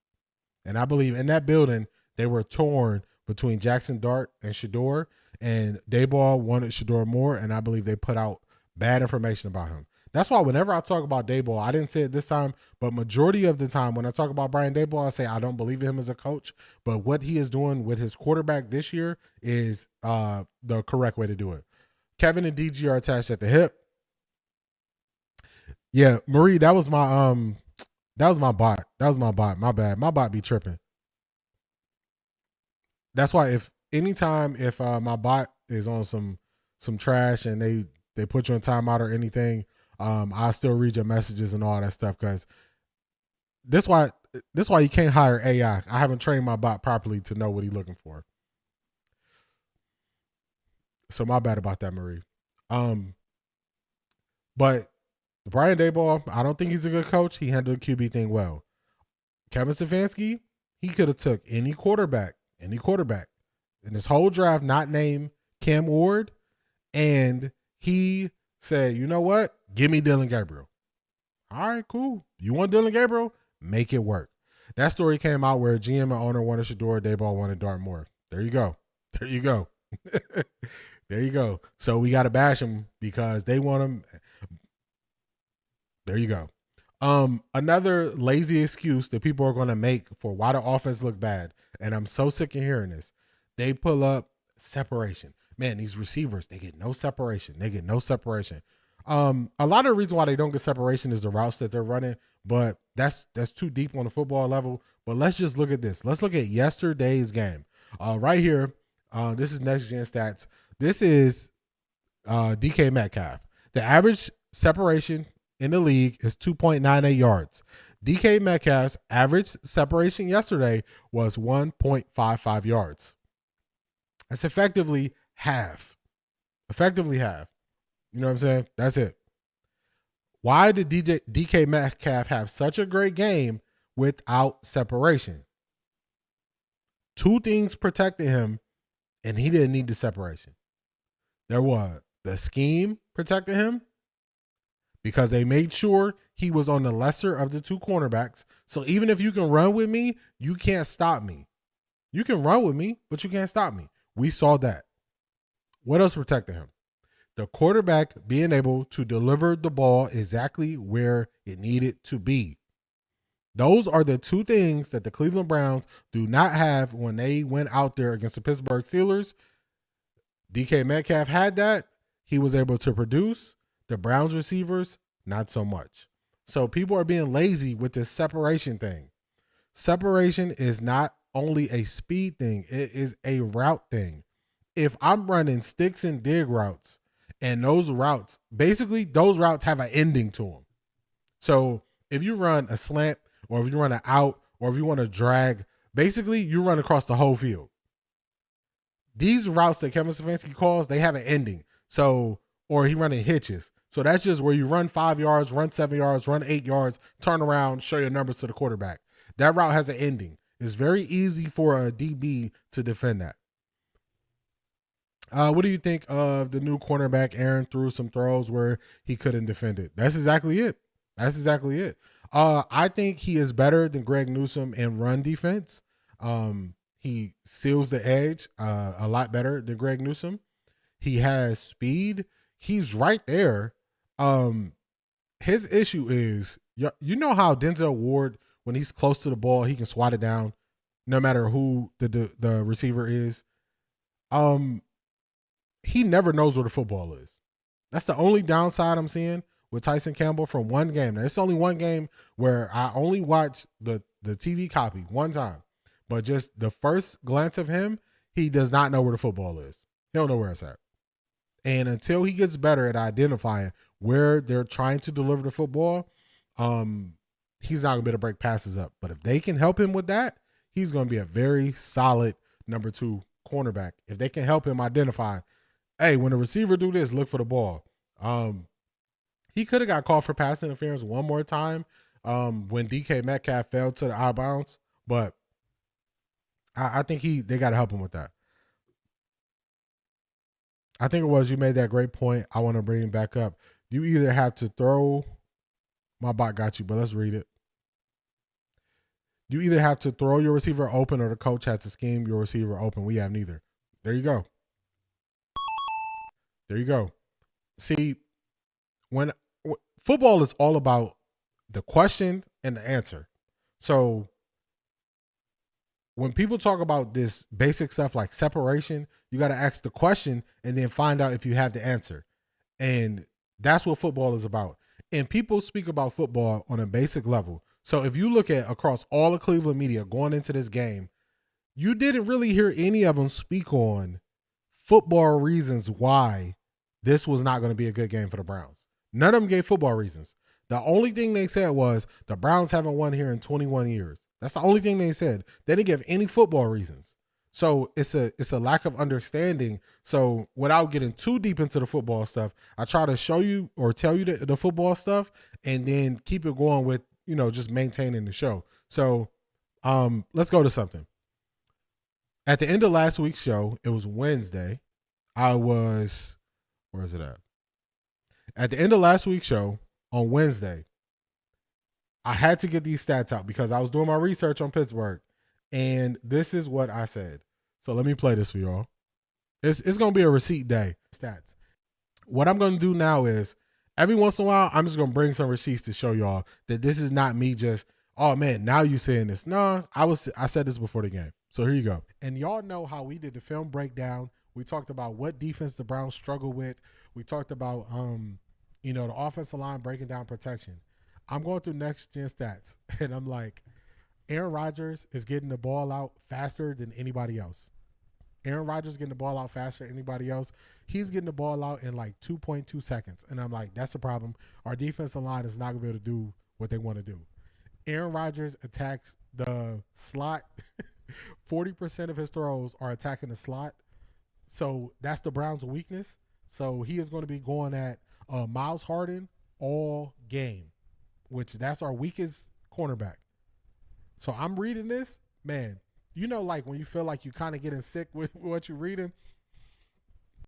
[SPEAKER 1] And I believe in that building, they were torn between Jackson Dart and Shedeur, and Daboll wanted Shedeur more, and I believe they put out bad information about him. That's why whenever I talk about Daboll, I didn't say it this time, but majority of the time when I talk about Brian Daboll, I say I don't believe in him as a coach, but what he is doing with his quarterback this year is the correct way to do it. Kevin and DG are attached at the hip. Yeah, Marie, that was my bot. My bad. My bot be tripping. that's why if my bot is on some trash and they put you in timeout or anything, I still read your messages and all that stuff, because this why you can't hire AI. I haven't trained my bot properly to know what he's looking for. So my bad about that, Marie. But Brian Daboll, I don't think he's a good coach. He handled the QB thing well. Kevin Stefanski, he could have took any quarterback in this whole draft, not named Cam Ward, and he said, you know what? Give me Dylan Gabriel. All right, cool. You want Dylan Gabriel? Make it work. That story came out where GM and owner wanted Shador, Daboll wanted Dartmoor. There you go. There you go. So we got to bash him because they want him. There you go. Another lazy excuse that people are going to make for why the offense look bad, and I'm so sick of hearing this. They pull up separation. Man, these receivers, they get no separation. A lot of the reason why they don't get separation is the routes that they're running, but that's too deep on the football level. But let's just look at this. Let's look at yesterday's game. Right here, this is Next Gen Stats. This is DK Metcalf. The average separation in the league is 2.98 yards. DK Metcalf's average separation yesterday was 1.55 yards. That's effectively half. You know what I'm saying? That's it. Why did DK Metcalf have such a great game without separation? Two things protected him, and he didn't need the separation. There was the scheme protected him because they made sure he was on the lesser of the two cornerbacks. So even if you can run with me, you can't stop me. You can run with me, but you can't stop me. We saw that. What else protected him? The quarterback being able to deliver the ball exactly where it needed to be. Those are the two things that the Cleveland Browns do not have when they went out there against the Pittsburgh Steelers. DK Metcalf had that. He was able to produce. The Browns receivers, not so much. So people are being lazy with this separation thing. Separation is not only a speed thing. It is a route thing. If I'm running sticks and dig routes, and those routes have an ending to them. So if you run a slant, or if you run an out, or if you want to drag, basically you run across the whole field. These routes that Kevin Stefanski calls, they have an ending. So, or he running hitches. So that's just where you run 5 yards, run 7 yards, run 8 yards, turn around, show your numbers to the quarterback. That route has an ending. It's very easy for a DB to defend that. What do you think of the new cornerback? Aaron threw some throws where he couldn't defend it. That's exactly it. I think he is better than Greg Newsome in run defense. He seals the edge a lot better than Greg Newsome. He has speed. He's right there. His issue is, you know how Denzel Ward, when he's close to the ball, he can swat it down no matter who the receiver is. He never knows where the football is. That's the only downside I'm seeing with Tyson Campbell from one game. Now, it's only one game where I only watched the TV copy one time. But just the first glance of him, he does not know where the football is. He don't know where it's at. And until he gets better at identifying where they're trying to deliver the football, he's not going to be able to break passes up. But if they can help him with that, he's going to be a very solid number 2 cornerback. If they can help him identify, hey, when the receiver do this, look for the ball. He could have got called for pass interference one more time when DK Metcalf fell to the out of bounds. But I think they got to help him with that. I think it was, you made that great point. I want to bring him back up. You either have to throw, my bot got you, but let's read it. You either have to throw your receiver open or the coach has to scheme your receiver open. We have neither. There you go. See, when football is all about the question and the answer. So when people talk about this basic stuff like separation, you got to ask the question and then find out if you have the answer. And that's what football is about. And people speak about football on a basic level. So if you look at across all the Cleveland media going into this game, You didn't really hear any of them speak on football reasons why this was not going to be a good game for the Browns. None of them gave football reasons. The only thing they said was the Browns haven't won here in 21 years. That's the only thing they said. They didn't give any football reasons. So it's a lack of understanding. So without getting too deep into the football stuff, I try to show you or tell you the football stuff and then keep it going with, just maintaining the show. So let's go to something. At the end of last week's show, it was Wednesday. Where is it at? At the end of last week's show on Wednesday, I had to get these stats out because I was doing my research on Pittsburgh, and this is what I said. So let me play this for y'all. It's going to be a receipt day. Stats. What I'm going to do now is every once in a while, I'm just going to bring some receipts to show y'all that this is not me just, oh man, now you saying this. No, I said this before the game. So here you go. And y'all know how we did the film breakdown. We talked about what defense the Browns struggle with. We talked about, the offensive line breaking down protection. I'm going through next gen stats, and I'm like, Aaron Rodgers is getting the ball out faster than anybody else. Aaron Rodgers getting the ball out faster than anybody else. He's getting the ball out in like 2.2 seconds. And I'm like, that's a problem. Our defensive line is not going to be able to do what they want to do. Aaron Rodgers attacks the slot. 40% of his throws are attacking the slot. So that's the Browns' weakness. So he is going to be going at Miles Harden all game, which that's our weakest cornerback. So I'm reading this, man, like when you feel like you kind of getting sick with what you're reading.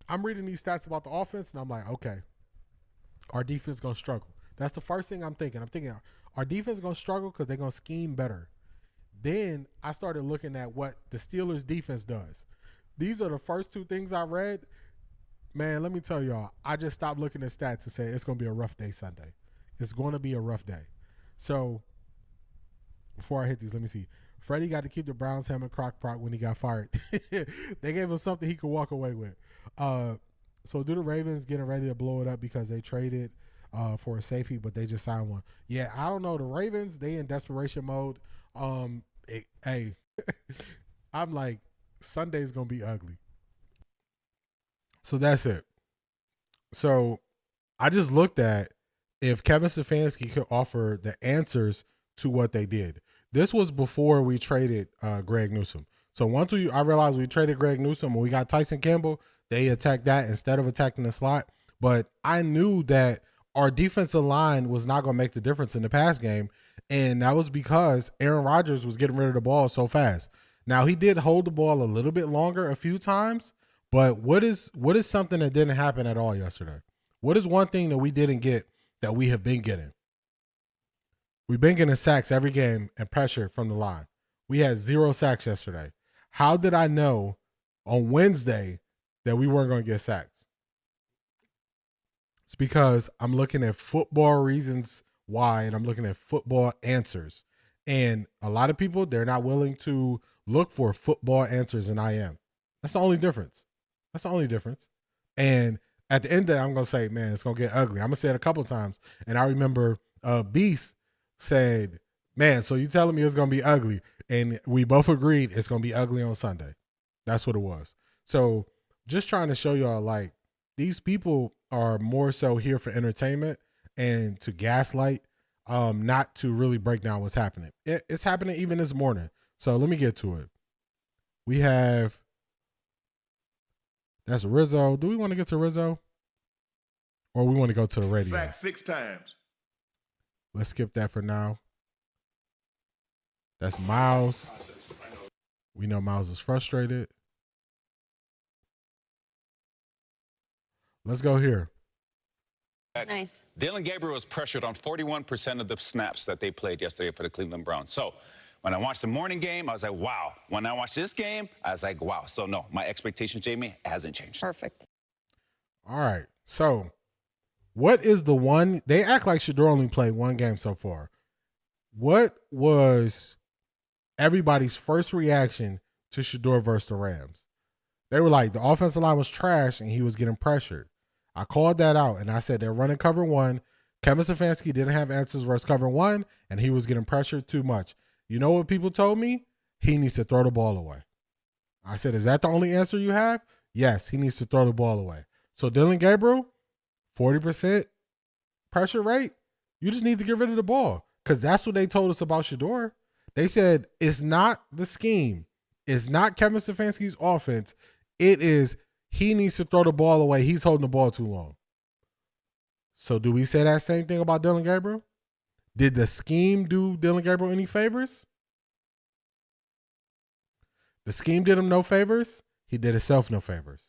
[SPEAKER 1] I'm reading these stats about the offense, and I'm like, okay, our defense is going to struggle. That's the first thing I'm thinking. I'm thinking our defense is going to struggle because they're going to scheme better. Then I started looking at what the Steelers' defense does. These are the first two things I read. Man, let me tell y'all, I just stopped looking at stats and say it's going to be a rough day Sunday. It's going to be a rough day. So before I hit these, let me see. Freddie got to keep the Browns helmet crock when he got fired. They gave him something he could walk away with. So do the Ravens getting ready to blow it up because they traded for a safety, but they just signed one? Yeah, I don't know. The Ravens, they in desperation mode. Hey, I'm like, Sunday's going to be ugly. So that's it. So I just looked at if Kevin Stefanski could offer the answers to what they did. This was before we traded Greg Newsome. So once I realized we traded Greg Newsome and we got Tyson Campbell, they attacked that instead of attacking the slot. But I knew that our defensive line was not going to make the difference in the pass game. And that was because Aaron Rodgers was getting rid of the ball so fast. Now, he did hold the ball a little bit longer a few times, but what is something that didn't happen at all yesterday? What is one thing that we didn't get that we have been getting? We've been getting sacks every game and pressure from the line. We had 0 sacks yesterday. How did I know on Wednesday that we weren't going to get sacks? It's because I'm looking at football reasons why, and I'm looking at football answers. And a lot of people, they're not willing to look for football answers, and I am. That's the only difference. And at the end of that, I'm going to say, man, it's going to get ugly. I'm going to say it a couple of times. And I remember Beast said, man, so you telling me it's going to be ugly. And we both agreed it's going to be ugly on Sunday. That's what it was. So just trying to show y'all, like, these people are more so here for entertainment and to gaslight, not to really break down what's happening. It's happening even this morning. So let me get to it. We have, that's Rizzo. Do we want to get to Rizzo? Or we want to go to the radio?
[SPEAKER 6] Sacked 6 times.
[SPEAKER 1] Let's skip that for now. That's Miles. We know Miles is frustrated. Let's go here.
[SPEAKER 7] Nice.
[SPEAKER 8] Dylan Gabriel was pressured on 41% of the snaps that they played yesterday for the Cleveland Browns. So when I watched the morning game, I was like, wow. When I watched this game, I was like, wow. So no, my expectation, Jamie, hasn't changed.
[SPEAKER 7] Perfect.
[SPEAKER 1] All right. So what is the one? They act like Shedeur only played one game so far. What was everybody's first reaction to Shedeur versus the Rams? They were like, the offensive line was trash and he was getting pressured. I called that out, and I said they're running cover one. Kevin Stefanski didn't have answers versus cover one, and he was getting pressured too much. You know what people told me? He needs to throw the ball away. I said, is that the only answer you have? Yes, he needs to throw the ball away. So Dylan Gabriel, 40% pressure rate, you just need to get rid of the ball because that's what they told us about Shedeur. They said it's not the scheme. It's not Kevin Stefanski's offense. It is he needs to throw the ball away. He's holding the ball too long. So do we say that same thing about Dylan Gabriel? Did the scheme do Dylan Gabriel any favors? The scheme did him no favors. He did himself no favors.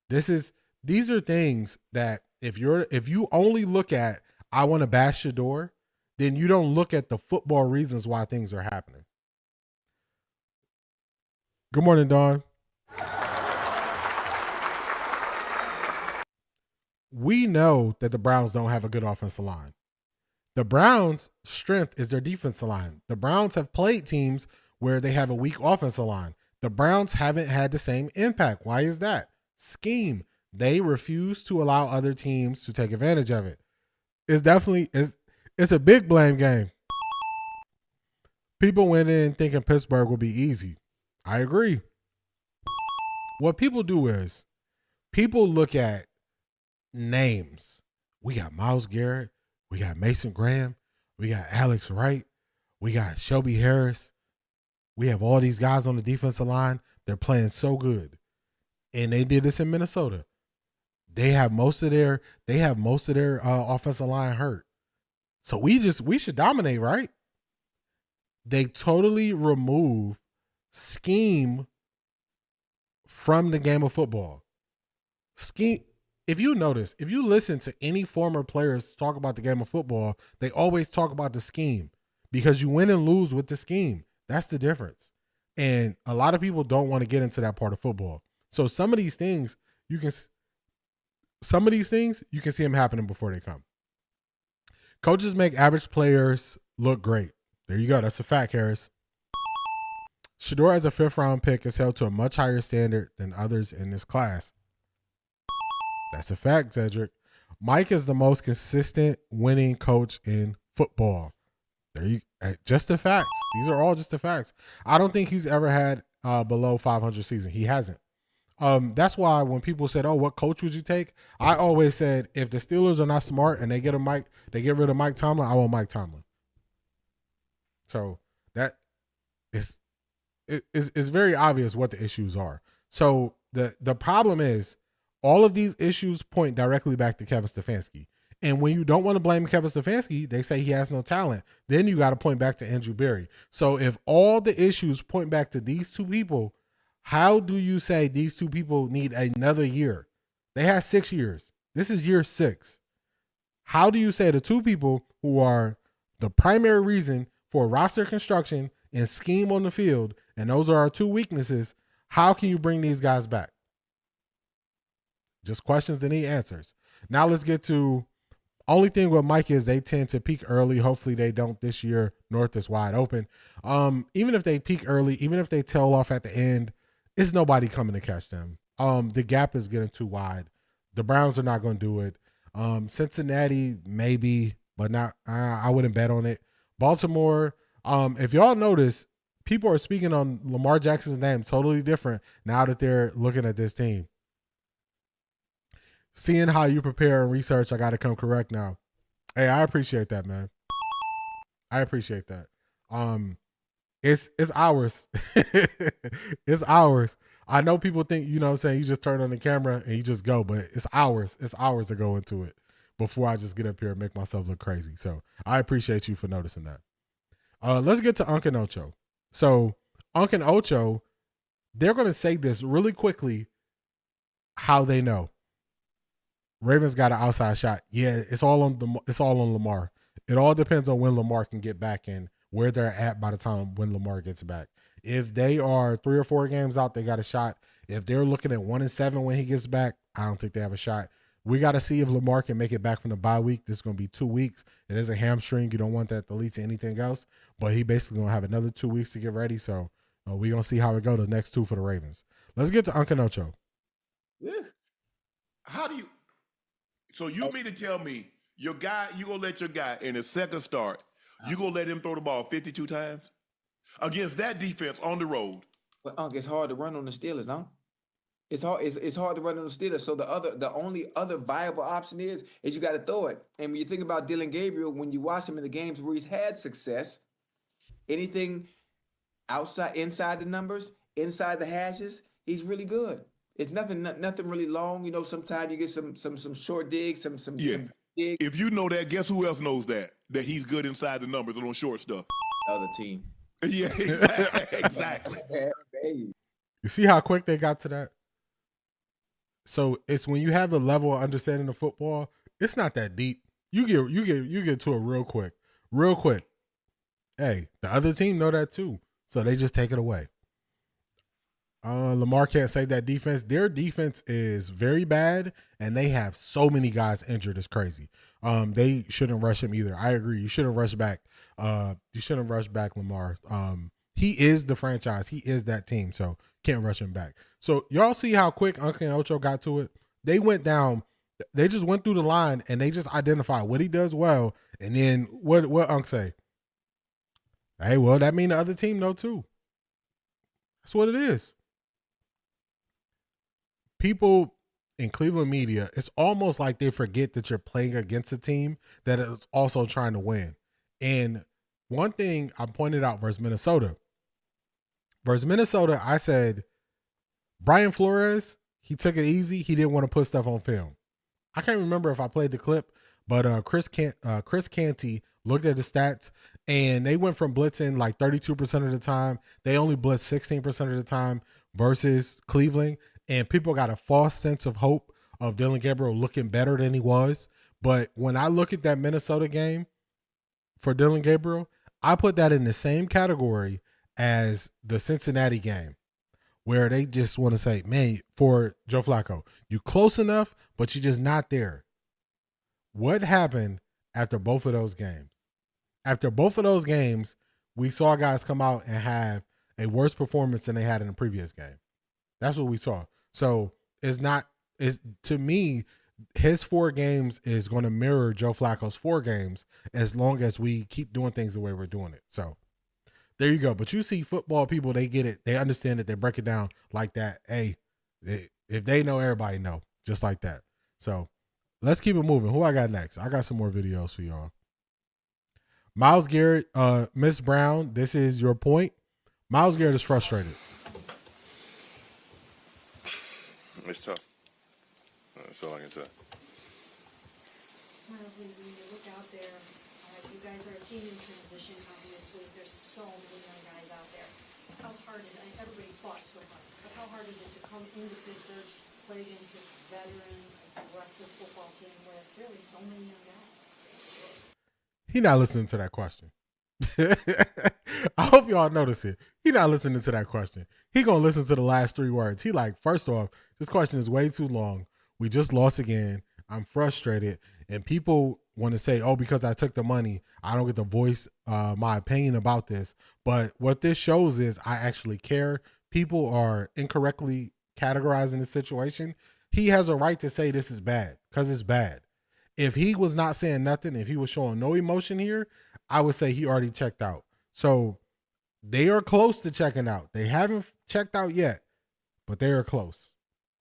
[SPEAKER 1] These are things that if you only look at I want to bash Shedeur, then you don't look at the football reasons why things are happening. Good morning, Dawn. We know that the Browns don't have a good offensive line. The Browns' strength is their defensive line. The Browns have played teams where they have a weak offensive line. The Browns haven't had the same impact. Why is that? Scheme. They refuse to allow other teams to take advantage of it. It's a big blame game. People went in thinking Pittsburgh would be easy. I agree. What people do is people look at names. We got Myles Garrett. We got Mason Graham. We got Alex Wright. We got Shelby Harris. We have all these guys on the defensive line. They're playing so good. And they did this in Minnesota. They have most of their offensive line hurt. So we should dominate, right? They totally remove scheme from the game of football. Scheme. If you notice, if you listen to any former players talk about the game of football, they always talk about the scheme because you win and lose with the scheme. That's the difference. And a lot of people don't want to get into that part of football. So some of these things you can see them happening before they come. Coaches make average players look great. There you go. That's a fact, Harris. Shedeur as a 5th-round pick is held to a much higher standard than others in this class. That's a fact, Cedric. Mike is the most consistent winning coach in football. Just the facts. These are all just the facts. I don't think he's ever had below 500 season. He hasn't. That's why when people said, "Oh, what coach would you take?" I always said, if the Steelers are not smart and they get rid of Mike Tomlin, I want Mike Tomlin. So that is it's very obvious what the issues are. So the problem is all of these issues point directly back to Kevin Stefanski. And when you don't want to blame Kevin Stefanski, they say he has no talent. Then you got to point back to Andrew Berry. So if all the issues point back to these two people, how do you say these two people need another year? They had 6 years. This is year 6. How do you say the two people who are the primary reason for roster construction and scheme on the field, and those are our two weaknesses, how can you bring these guys back? Just questions that need answers. Now let's get to only thing with Mike is they tend to peak early. Hopefully they don't this year. North is wide open. Even if they peak early, even if they tail off at the end, it's nobody coming to catch them. The gap is getting too wide. The Browns are not going to do it. Cincinnati maybe, but not. I wouldn't bet on it. Baltimore. If y'all notice, people are speaking on Lamar Jackson's name totally different now that they're looking at this team. Seeing how you prepare and research, I got to come correct now. Hey, I appreciate that, man. I appreciate that. It's ours. It's ours. I know people think, you know what I'm saying, you just turn on the camera and you just go, but it's ours. It's ours to go into it before I just get up here and make myself look crazy. So I appreciate you for noticing that. Let's get to Unc and Ocho. So Unc and Ocho, they're going to say this really quickly how they know. Ravens got an outside shot. Yeah, it's all on Lamar. It all depends on when Lamar can get back and where they're at by the time when Lamar gets back. If they are 3 or 4 games out, they got a shot. If they're looking at 1-7 when he gets back, I don't think they have a shot. We got to see if Lamar can make it back from the bye week. This is going to be 2 weeks. It is a hamstring. You don't want that to lead to anything else. But he basically going to have another 2 weeks to get ready. So we're going to see how it goes the next 2 for the Ravens. Let's get to Unc and Ocho.
[SPEAKER 6] Yeah. How do you – so you mean to tell me your guy, you going to let your guy in his second start, you going to let him throw the ball 52 times? Against that defense on the road,
[SPEAKER 9] But it's hard to run on the Steelers, huh? It's hard. It's hard to run on the Steelers. So the only other viable option is you got to throw it. And when you think about Dylan Gabriel, when you watch him in the games where he's had success, anything inside the numbers, inside the hashes, he's really good. It's nothing really long. You know, sometimes you get some short digs, some digs.
[SPEAKER 6] If you know that, guess who else knows that he's good inside the numbers and on short stuff?
[SPEAKER 9] Other team.
[SPEAKER 6] Yeah, exactly.
[SPEAKER 1] You see how quick they got to that? So it's when you have a level of understanding of football, it's not that deep. You get to it real quick. Real quick. Hey, the other team know that too. So they just take it away. Lamar can't save that defense. Their defense is very bad, and they have so many guys injured. It's crazy. They shouldn't rush him either. I agree. You shouldn't rush back. You shouldn't rush back Lamar. He is the franchise. He is that team. So can't rush him back. So y'all see how quick Uncle and Ocho got to it? They went down. They just went through the line, and they just identified what he does well. And then what Unc say? Hey, well, that mean the other team know too. That's what it is. People in Cleveland media, it's almost like they forget that you're playing against a team that is also trying to win. And one thing I pointed out versus Minnesota, I said, Brian Flores, he took it easy. He didn't want to put stuff on film. I can't remember if I played the clip, but Chris Canty looked at the stats, and they went from blitzing like 32% of the time. They only blitzed 16% of the time versus Cleveland. And people got a false sense of hope of Dylan Gabriel looking better than he was. But when I look at that Minnesota game for Dylan Gabriel, I put that in the same category as the Cincinnati game, where they just want to say, man, for Joe Flacco, you close enough, but you're just not there. What happened after both of those games? After both of those games, we saw guys come out and have a worse performance than they had in the previous game. That's what we saw. So to me, his 4 games is going to mirror Joe Flacco's 4 games as long as we keep doing things the way we're doing it. So there you go. But you see football people, they get it. They understand it. They break it down like that. Hey, if they know, everybody know, just like that. So let's keep it moving. Who I got next? I got some more videos for y'all. Myles Garrett, Miss Brown, this is your point. Myles Garrett is frustrated.
[SPEAKER 10] It's tough. That's all I can say.
[SPEAKER 7] Myles, when you look out there, you guys are a team in transition, obviously. There's so many young guys out there. How hard is it? Everybody fought so hard, but how hard is it to come into Pittsburgh, play against this veteran, aggressive football team with really so many young guys?
[SPEAKER 1] He not listening to that question. I hope y'all notice it. He not listening to that question. He gonna listen to the last 3 words. He like, first off, this question is way too long. We just lost again. I'm frustrated. And people want to say, oh, because I took the money, I don't get to voice my opinion about this. But what this shows is I actually care. People are incorrectly categorizing the situation. He has a right to say this is bad because it's bad. If he was not saying nothing, if he was showing no emotion here, I would say he already checked out. So they are close to checking out. They haven't checked out yet, but they are close.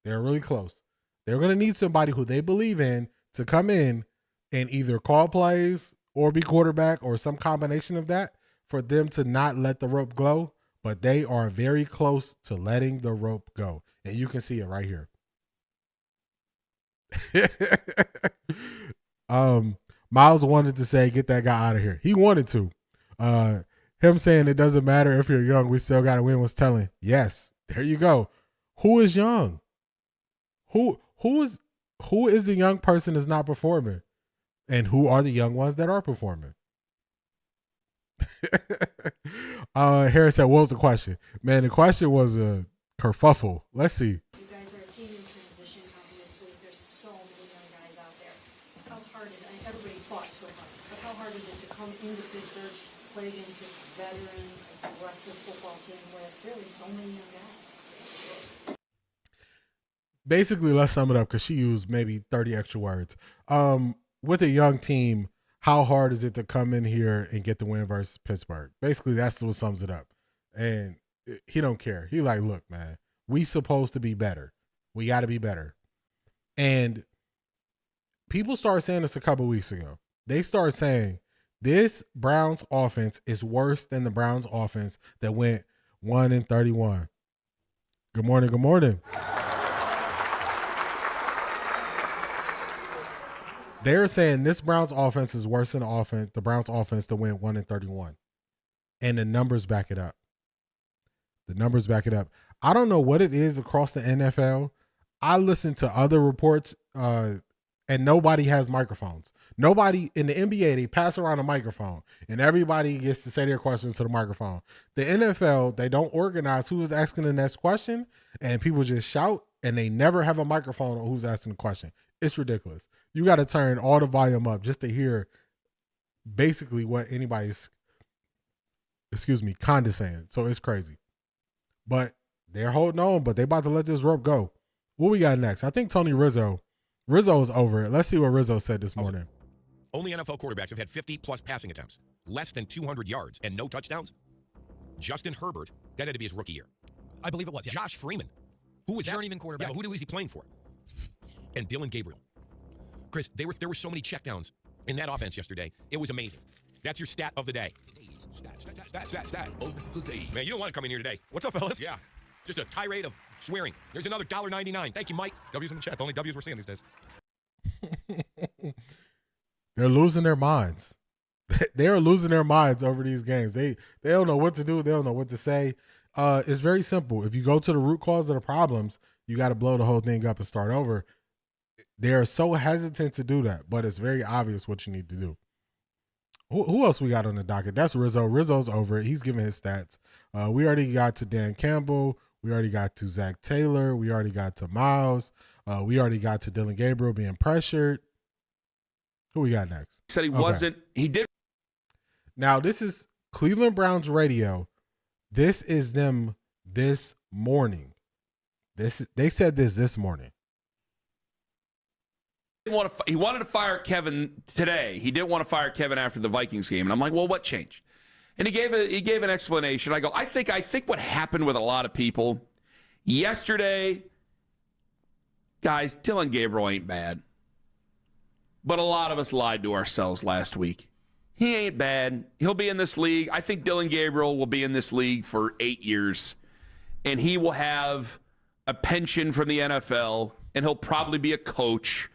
[SPEAKER 1] They're really close. They're going to need somebody who they believe in to come in and either call plays or be quarterback or some combination of that for them to not let the rope go. But they are very close to letting the rope go. And you can see it right here. Myles wanted to say, get that guy out of here. He wanted to. Him saying it doesn't matter if you're young, we still got to win was telling. Yes, there you go. Who is young? Who is the young person that's not performing? And who are the young ones that are performing? Harris said, what was the question? Man, the question was a kerfuffle. Let's see.
[SPEAKER 7] You guys are a team in transition, obviously. There's so many young guys out there. How hard is it? Everybody fought so hard, but how hard is it to come into Pittsburgh, play against this veteran, aggressive football team with really so many young guys?
[SPEAKER 1] Basically, let's sum it up because she used maybe 30 extra words. With a young team, how hard is it to come in here and get the win versus Pittsburgh? Basically, that's what sums it up. And He don't care. He like, look, man, we supposed to be better. We got to be better. And people started saying this a couple weeks ago. They started saying this Browns offense is worse than the Browns offense that went 1-31. Good morning. Good morning. They're saying this Browns offense is worse than the Browns offense that went 1-31. And the numbers back it up. The numbers back it up. I don't know what it is across the NFL. I listen to other reports, and nobody has microphones. Nobody in the NBA, they pass around a microphone, and everybody gets to say their questions to the microphone. The NFL, they don't organize who's asking the next question, and people just shout, and they never have a microphone on who's asking the question. It's ridiculous. You got to turn all the volume up just to hear basically what anybody's, condescending. So it's crazy. But they're holding on, but they about to let this rope go. What we got next? I think Tony Rizzo is over it. Let's see what Rizzo said this morning.
[SPEAKER 11] Only NFL quarterbacks have had 50-plus passing attempts, less than 200 yards, and no touchdowns. Justin Herbert, that had to be his rookie year. I believe it was. Yes. Josh Freeman. Who was journeyman quarterback? Yeah, who was he playing for? And Dylan Gabriel. Chris, there were so many checkdowns in that offense yesterday. It was amazing. That's your stat of the day. Stat of the day. Man, you don't want to come in here today. What's up, fellas? Yeah. Just a tirade of swearing. There's another $1.99. Thank you, Mike. W's in the chat. The only W's we're seeing these days.
[SPEAKER 1] They're losing their minds. They are losing their minds over these games. They don't know what to do. They don't know what to say. It's very simple. If you go to the root cause of the problems, you got to blow the whole thing up and start over. They're so hesitant to do that, but it's very obvious what you need to do. Who else we got on the docket? That's Rizzo. Rizzo's over it. He's giving his stats. We already got to Dan Campbell. We already got to Zach Taylor. We already got to Miles. We already got to Dylan Gabriel being pressured. Who we got next?
[SPEAKER 12] He said he wasn't. He did.
[SPEAKER 1] Now, this is Cleveland Browns radio. This is them this morning. They said this morning.
[SPEAKER 12] He wanted to fire Kevin today. He didn't want to fire Kevin after the Vikings game. And I'm like, well, what changed? And he gave an explanation. I go, I think what happened with a lot of people yesterday, guys, Dylan Gabriel ain't bad. But a lot of us lied to ourselves last week. He ain't bad. He'll be in this league. I think Dylan Gabriel will be in this league for 8 years. And he will have a pension from the NFL. And he'll probably be a coach.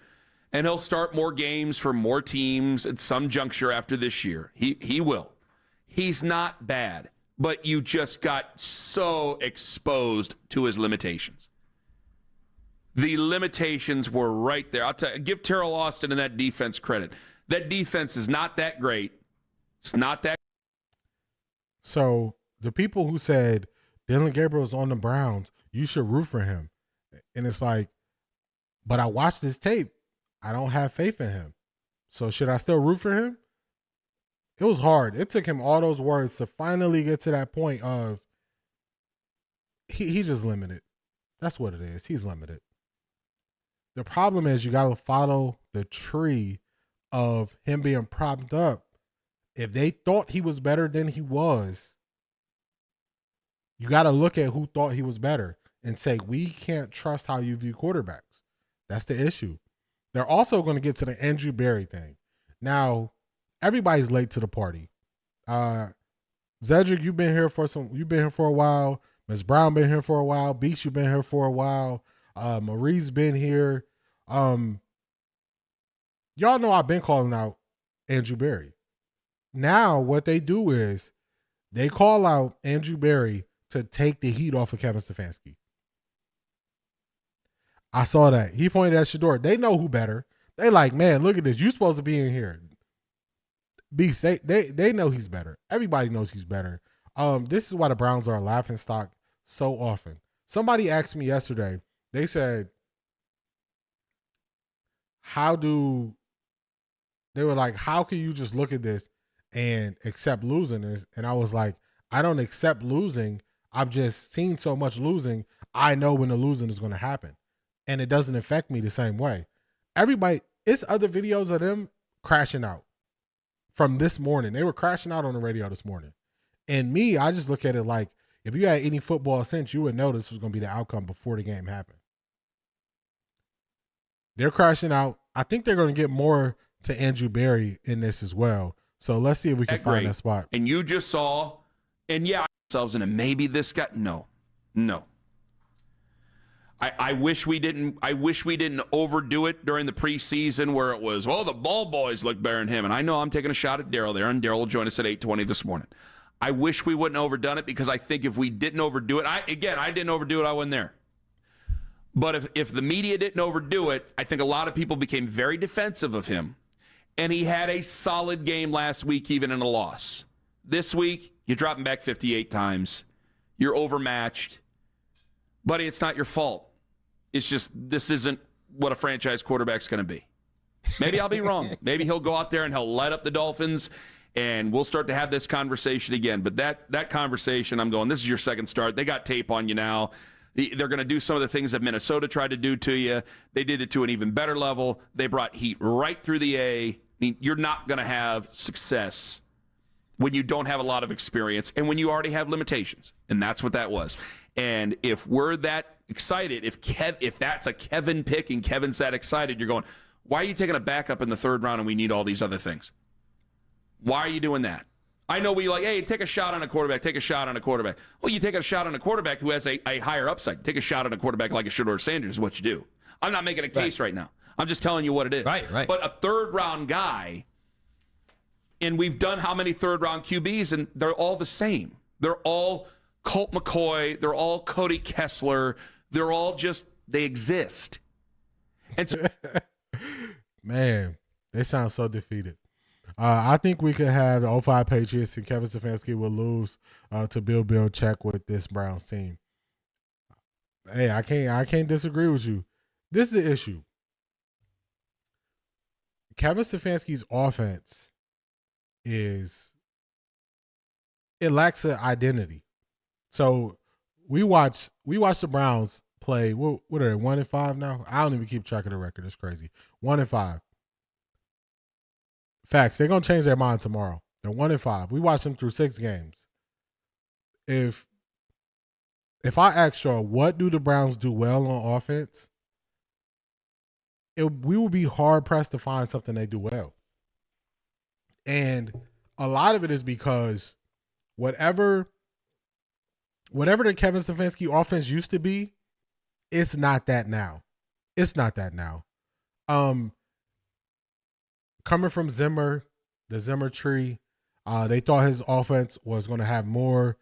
[SPEAKER 12] And he'll start more games for more teams at some juncture after this year. He will. He's not bad, but you just got so exposed to his limitations. The limitations were right there. I'll tell you, give Terrell Austin and that defense credit. That defense is not that great. It's not that.
[SPEAKER 1] So the people who said Dylan Gabriel's on the Browns, you should root for him. And it's like, but I watched this tape. I don't have faith in him. So should I still root for him? It was hard. It took him all those words to finally get to that point of he's just limited. That's what it is. He's limited. The problem is you got to follow the tree of him being propped up. If they thought he was better than he was, you got to look at who thought he was better and say, we can't trust how you view quarterbacks. That's the issue. They're also going to get to the Andrew Berry thing. Now, everybody's late to the party. Zedric, you've been here for a while. Ms. Brown been here for a while. Beach, you've been here for a while. Marie's been here. Y'all know I've been calling out Andrew Berry. Now, what they do is they call out Andrew Berry to take the heat off of Kevin Stefanski. I saw that. He pointed at Shador. They know who better. They like, man, look at this. You're supposed to be in here. Beast, they know he's better. Everybody knows he's better. This is why the Browns are a laughingstock so often. Somebody asked me yesterday, they said, how can you just look at this and accept losing this? And I was like, I don't accept losing. I've just seen so much losing. I know when the losing is going to happen. And it doesn't affect me the same way. Everybody, it's other videos of them crashing out from this morning. They were crashing out on the radio this morning. And me, I just look at it like, if you had any football sense, you would know this was going to be the outcome before the game happened. They're crashing out. I think they're going to get more to Andrew Berry in this as well. So let's see if we can find that spot.
[SPEAKER 12] And you just saw, and yeah, ourselves in it. Maybe this guy. No. I wish we didn't. I wish we didn't overdo it during the preseason where it was, the ball boys look better than him. And I know I'm taking a shot at Daryl there, and Daryl will join us at 8:20 this morning. I wish we wouldn't have overdone it because I think if we didn't overdo it, I didn't overdo it. I wasn't there. But if the media didn't overdo it, I think a lot of people became very defensive of him. And he had a solid game last week, even in a loss. This week, you drop him back 58 times. You're overmatched. Buddy, it's not your fault. It's just this isn't what a franchise quarterback's going to be. Maybe I'll be wrong. Maybe he'll go out there and he'll light up the Dolphins, and we'll start to have this conversation again. But that conversation, I'm going, this is your second start. They got tape on you now. They're going to do some of the things that Minnesota tried to do to you. They did it to an even better level. They brought heat right through the A. I mean, you're not going to have success when you don't have a lot of experience and when you already have limitations. And that's what that was. And if we're that excited, if that's a Kevin pick and Kevin's that excited, you're going, why are you taking a backup in the third round and we need all these other things? Why are you doing that? I know we hey, take a shot on a quarterback, take a shot on a quarterback. Well, you take a shot on a quarterback who has a higher upside. Take a shot on a quarterback like a Shedeur Sanders is what you do. I'm not making a case right now. I'm just telling you what it is.
[SPEAKER 13] Right.
[SPEAKER 12] But a third-round guy, and we've done how many third-round QBs, and they're all the same. They're all Colt McCoy. They're all Cody Kessler. They're all just, they exist. And so,
[SPEAKER 1] man, they sound so defeated. I think we could have the 05 Patriots and Kevin Stefanski will lose to Bill Belichick with this Browns team. Hey, I can't disagree with you. This is the issue. Kevin Stefanski's offense it lacks an identity. So we watch the Browns play. What are they, 1-5 now? I don't even keep track of the record. It's crazy. 1-5. Facts. They're gonna change their mind tomorrow. They're 1-5. We watched them through 6 games. If I ask y'all, what do the Browns do well on offense? We will be hard pressed to find something they do well. And a lot of it is because whatever the Kevin Stefanski offense used to be, it's not that now. Coming from Zimmer, the Zimmer tree, they thought his offense was going to have more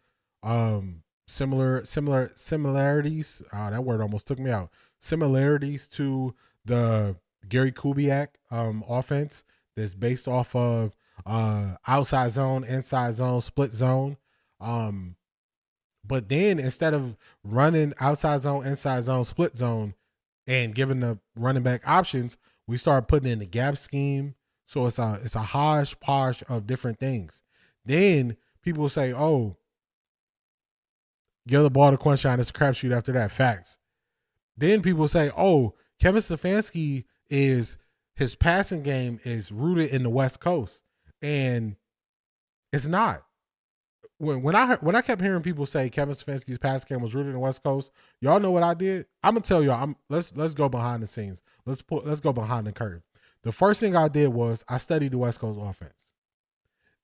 [SPEAKER 1] similarities. That word almost took me out. Similarities to the Gary Kubiak offense that's based off of outside zone, inside zone, split zone. But then instead of running outside zone, inside zone, split zone, and giving the running back options, we started putting in the gap scheme. So it's a hodgepodge of different things. Then people will say, "Oh, give the ball to Quinshon. It's a crapshoot after that." Facts. Then people say, "Oh, Kevin Stefanski his passing game is rooted in the West Coast," and it's not. When I kept hearing people say Kevin Stefanski's passing game was rooted in the West Coast, y'all know what I did? I'm gonna tell y'all. Let's go behind the scenes. Let's go behind the curtain. The first thing I did was I studied the West Coast offense.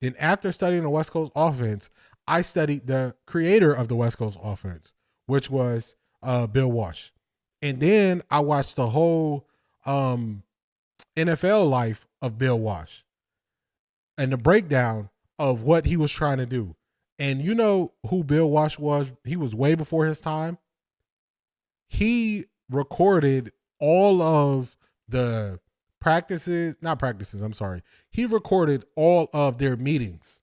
[SPEAKER 1] Then after studying the West Coast offense, I studied the creator of the West Coast offense, which was Bill Walsh. And then I watched the whole NFL life of Bill Walsh and the breakdown of what he was trying to do. And you know who Bill Walsh was? He was way before his time. He recorded all of the He recorded all of their meetings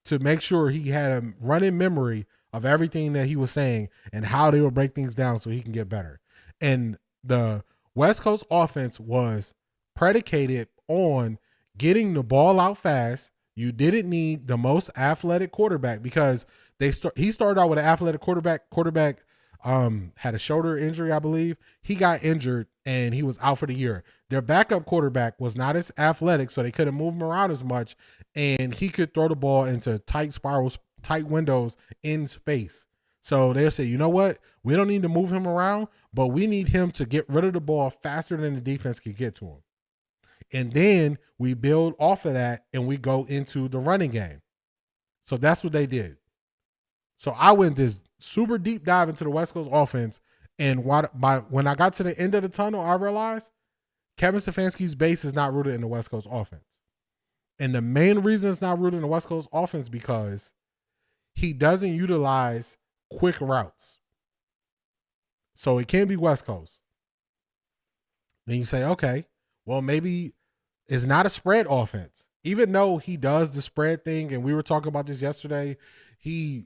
[SPEAKER 1] to make sure he had a running memory of everything that he was saying and how they would break things down so he can get better. And the West Coast offense was predicated on getting the ball out fast. You didn't need the most athletic quarterback because he started out with an athletic quarterback. Quarterback had a shoulder injury, I believe. He got injured and he was out for the year. Their backup quarterback was not as athletic, so they couldn't move him around as much, and he could throw the ball into tight spirals, tight windows in space. So they'll say, you know what? We don't need to move him around, but we need him to get rid of the ball faster than the defense can get to him. And then we build off of that and we go into the running game. So that's what they did. So I went this super deep dive into the West Coast offense. And when I got to the end of the tunnel, I realized Kevin Stefanski's base is not rooted in the West Coast offense. And the main reason it's not rooted in the West Coast offense because he doesn't utilize quick routes. So it can't be West Coast. Then you say, okay, well, maybe it's not a spread offense. Even though he does the spread thing, and we were talking about this yesterday,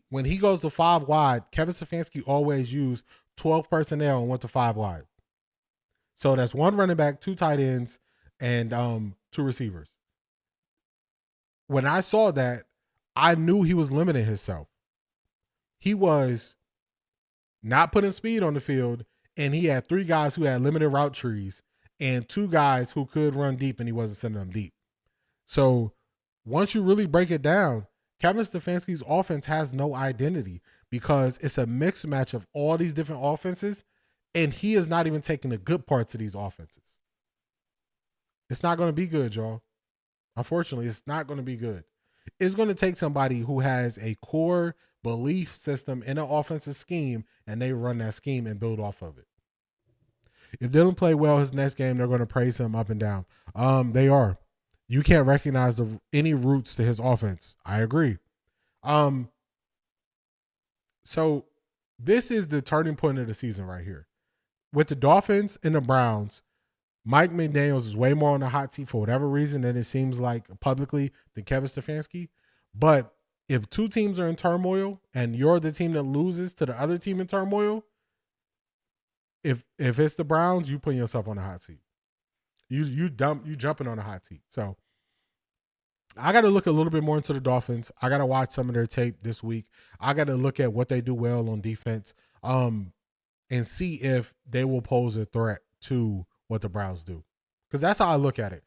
[SPEAKER 1] when he goes to 5 wide, Kevin Stefanski always used 12 personnel and went to 5 wide. So that's 1 running back, 2 tight ends, and 2 receivers. When I saw that, I knew he was limiting himself. He was not putting speed on the field, and he had 3 guys who had limited route trees and 2 guys who could run deep, and he wasn't sending them deep. So once you really break it down, Kevin Stefanski's offense has no identity because it's a mixed match of all these different offenses, and he is not even taking the good parts of these offenses. It's not going to be good, y'all. Unfortunately, it's not going to be good. It's going to take somebody who has a core belief system in an offensive scheme, and they run that scheme and build off of it. If they don't play well his next game, they're going to praise him up and down. They are. You can't recognize any roots to his offense. I agree. So this is the turning point of the season right here. With the Dolphins and the Browns, Mike McDaniels is way more on the hot seat for whatever reason than it seems like publicly than Kevin Stefanski. But if 2 teams are in turmoil and you're the team that loses to the other team in turmoil, if it's the Browns, you putting yourself on the hot seat. You jumping on the hot seat. So I got to look a little bit more into the Dolphins. I got to watch some of their tape this week. I got to look at what they do well on defense, and see if they will pose a threat to what the Browns do. Because that's how I look at it.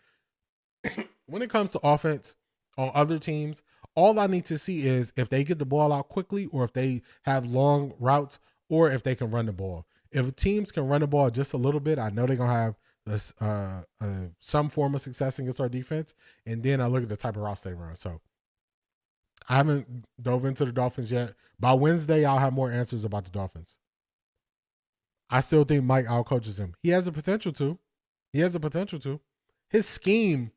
[SPEAKER 1] When it comes to offense on other teams, all I need to see is if they get the ball out quickly, or if they have long routes, or if they can run the ball. If teams can run the ball just a little bit, I know they're going to have some form of success against our defense. And then I look at the type of routes they run. So I haven't dove into the Dolphins yet. By Wednesday, I'll have more answers about the Dolphins. I still think Mike outcoaches him. He has the potential to. His scheme,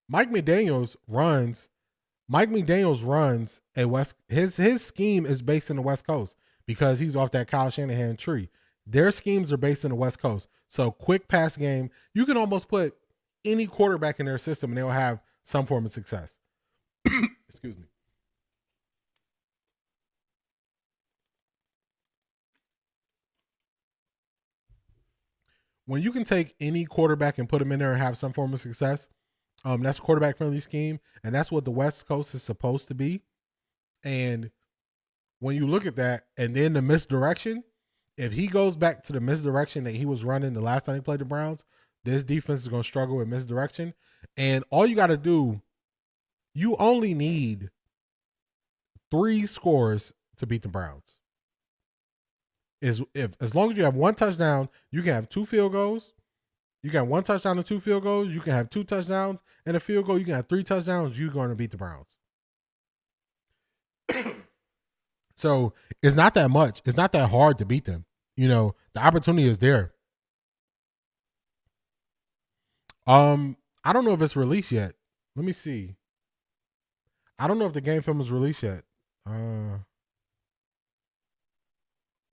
[SPEAKER 1] Mike McDaniels runs a West. His scheme is based in the West Coast because he's off that Kyle Shanahan tree. Their schemes are based in the West Coast. So quick pass game, you can almost put any quarterback in their system and they'll have some form of success. Excuse me. When you can take any quarterback and put him in there and have some form of success, that's a quarterback-friendly scheme, and that's what the West Coast is supposed to be. And when you look at that, and then the misdirection, if he goes back to the misdirection that he was running the last time he played the Browns, this defense is going to struggle with misdirection. And all you got to do, you only need 3 scores to beat the Browns. As long as you have 1 touchdown, you can have 2 field goals. You can have 1 touchdown and 2 field goals. You can have 2 touchdowns and a field goal. You can have 3 touchdowns. You're going to beat the Browns. So it's not that much. It's not that hard to beat them. You know, the opportunity is there. I don't know if it's released yet. Let me see. I don't know if the game film is released yet.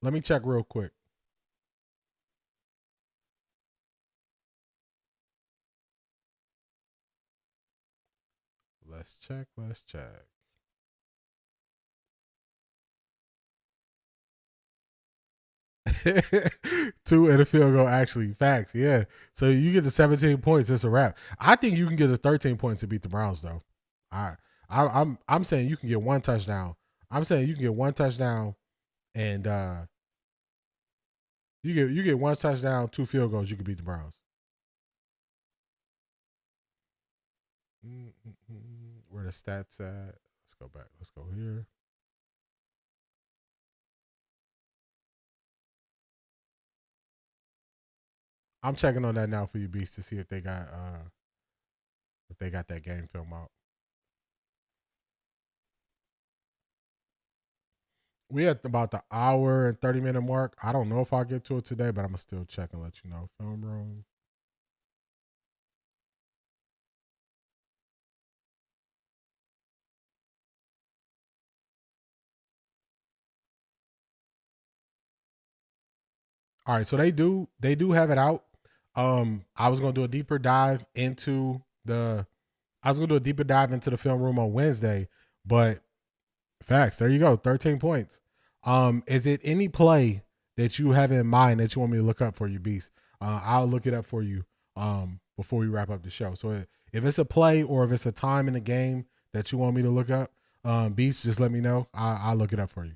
[SPEAKER 1] Let me check real quick. Let's check. 2 and a field goal, actually. Facts, yeah. So you get the 17 points, it's a wrap. I think you can get the 13 points to beat the Browns, though. I'm saying you can get 1 touchdown. I'm saying you can get 1 touchdown, and you get 1 touchdown, 2 field goals. You can beat the Browns. Where the stats at? Let's go back. Let's go here. I'm checking on that now for you, Beast, to see if they got that game film out. We at about the hour and 30-minute mark. I don't know if I'll get to it today, but I'm gonna still check and let you know. Film room. All right, so they do have it out. I was gonna do a deeper dive into the film room on Wednesday, but facts, there you go, 13 points. Is it any play that you have in mind that you want me to look up for you, Beast? I'll look it up for you before we wrap up the show. So if it's a play or if it's a time in the game that you want me to look up, Beast, just let me know. I'll look it up for you.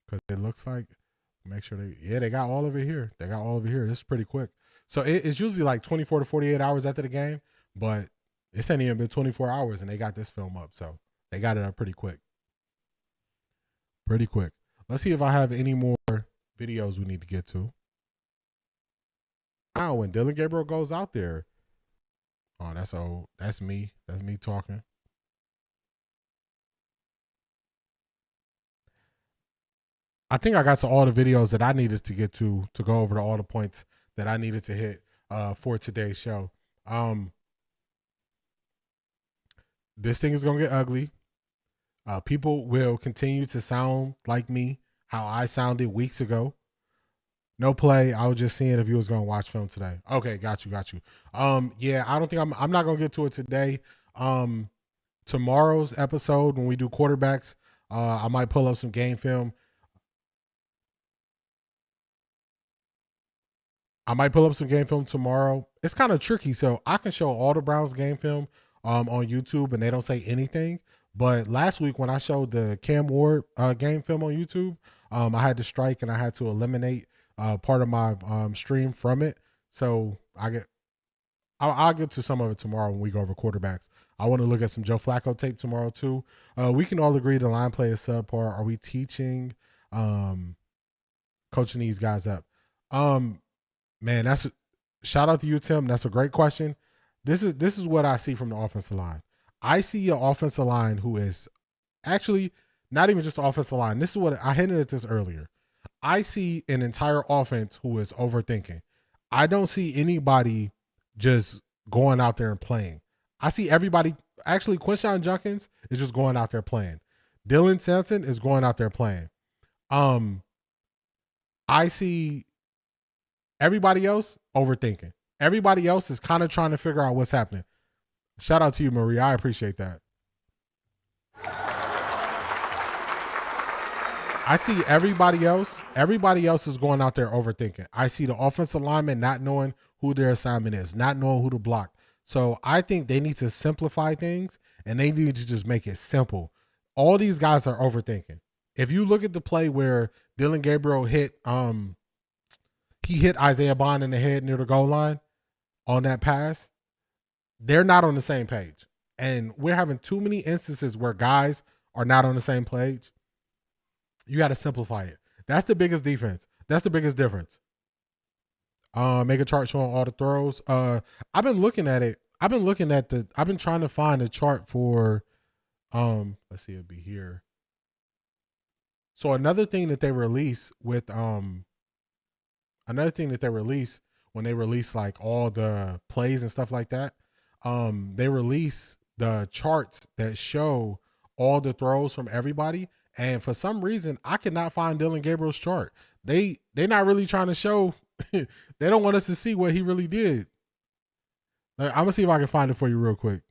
[SPEAKER 1] Because it looks like, make sure they got all of it here. They got all of it here. This is pretty quick. So it's usually like 24 to 48 hours after the game, but it's ain't even been 24 hours and they got this film up. So they got it up pretty quick. Pretty quick. Let's see if I have any more videos we need to get to. Now, when Dylan Gabriel goes out there, oh, that's old. That's me. That's me talking. I think I got to all the videos that I needed to get to go over to all the points that I needed to hit for today's show. This thing is going to get ugly. People will continue to sound like me, how I sounded weeks ago. No play. I was just seeing if you was going to watch film today. Okay, got you. Yeah, I don't think I'm not going to get to it today. Tomorrow's episode, when we do quarterbacks, I might pull up some game film. Tomorrow. It's kind of tricky, so I can show all the Browns game film on YouTube and they don't say anything. But last week when I showed the Cam Ward game film on YouTube, I had to strike and I had to eliminate part of my stream from it. So I'll get to some of it tomorrow when we go over quarterbacks. I want to look at some Joe Flacco tape tomorrow too. We can all agree the line play is subpar. Are we teaching, coaching these guys up? Man, shout out to you, Tim. That's a great question. This is what I see from the offensive line. I see an offensive line who is actually not even just the offensive line. This is what I hinted at this earlier. I see an entire offense who is overthinking. I don't see anybody just going out there and playing. I see everybody. Actually, Quinshon Judkins is just going out there playing. Dylan Sampson is going out there playing. I see everybody else overthinking. Everybody else is kind of trying to figure out what's happening. Shout out to you, Maria. I appreciate that. I see everybody else. Everybody else is going out there overthinking. I see the offensive lineman not knowing who their assignment is, not knowing who to block. So I think they need to simplify things and they need to just make it simple. All these guys are overthinking. If you look at the play where Dylan Gabriel hit Isaiah Bond in the head near the goal line on that pass, they're not on the same page. And we're having too many instances where guys are not on the same page. You got to simplify it. That's the biggest defense. That's the biggest difference. Make a chart showing all the throws. I've been looking at it. I've been trying to find a chart for, let's see, it'll be here. So another thing that they release when they release like all the plays and stuff like that, they release the charts that show all the throws from everybody. And for some reason, I cannot find Dylan Gabriel's chart. They're not really trying to show. They don't want us to see what he really did. I'm gonna see if I can find it for you real quick.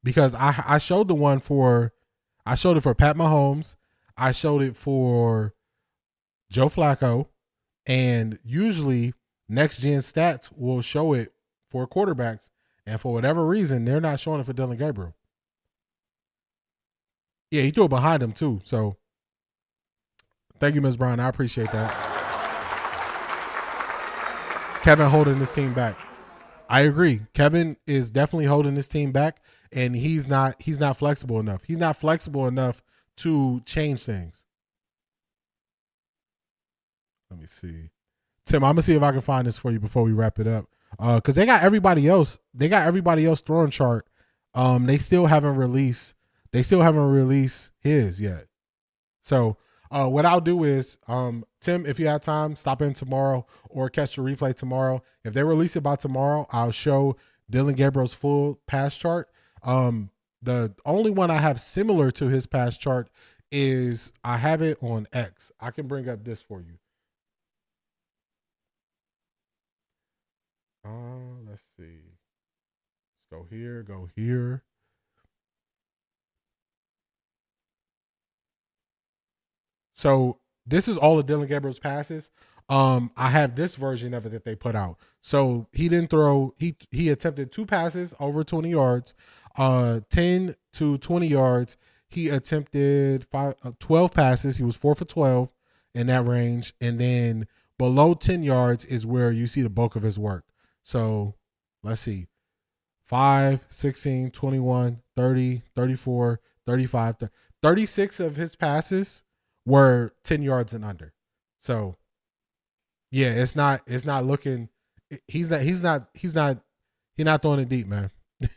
[SPEAKER 1] Because I showed the one I showed it for Pat Mahomes. I showed it for Joe Flacco. And usually Next Gen Stats will show it for quarterbacks. And for whatever reason, they're not showing it for Dylan Gabriel. Yeah, he threw it behind him too. So thank you, Ms. Brown. I appreciate that. Kevin holding this team back. I agree. Kevin is definitely holding this team back, and he's not flexible enough. He's not flexible enough to change things. Let me see. Tim, I'm gonna see if I can find this for you before we wrap it up. Because they got everybody else. They got everybody else throwing chart. They still haven't released. They still haven't released his yet. So what I'll do is, Tim, if you have time, stop in tomorrow or catch the replay tomorrow. If they release it by tomorrow, I'll show Dylan Gabriel's full pass chart. The only one I have similar to his pass chart is I have it on X. I can bring up this for you. Let's see. Let's go here, go here. So this is all of Dylan Gabriel's passes. I have this version of it that they put out. So he didn't throw, he attempted 2 passes over 20 yards, 10 to 20 yards. He attempted 12 passes. He was 4 for 12 in that range. And then below 10 yards is where you see the bulk of his work. So let's see. 5, 16, 21, 30, 34, 35, 36 of his passes were 10 yards and under. So yeah, it's not looking, he's not throwing it deep, man.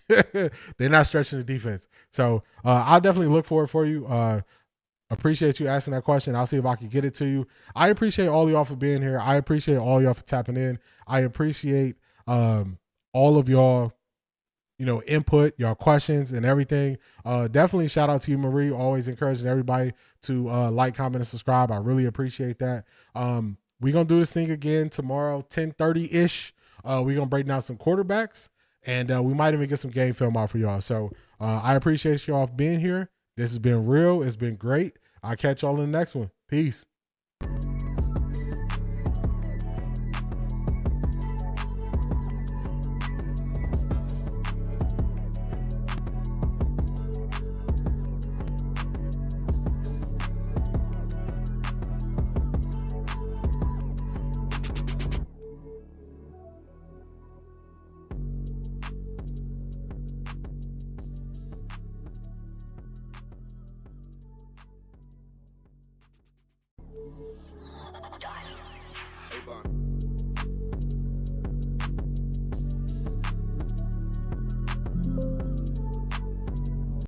[SPEAKER 1] They're not stretching the defense. So I'll definitely look for it for you. Appreciate you asking that question. I'll see if I can get it to you. I appreciate all y'all for being here. I appreciate all y'all for tapping in. I appreciate all of y'all, input, y'all questions and everything. Definitely shout out to you, Marie, always encouraging everybody to like, comment, and subscribe. I really appreciate that. We're going to do this thing again tomorrow, 10:30-ish. We're going to break down some quarterbacks, and we might even get some game film out for y'all. So I appreciate y'all being here. This has been real. It's been great. I'll catch y'all in the next one. Peace.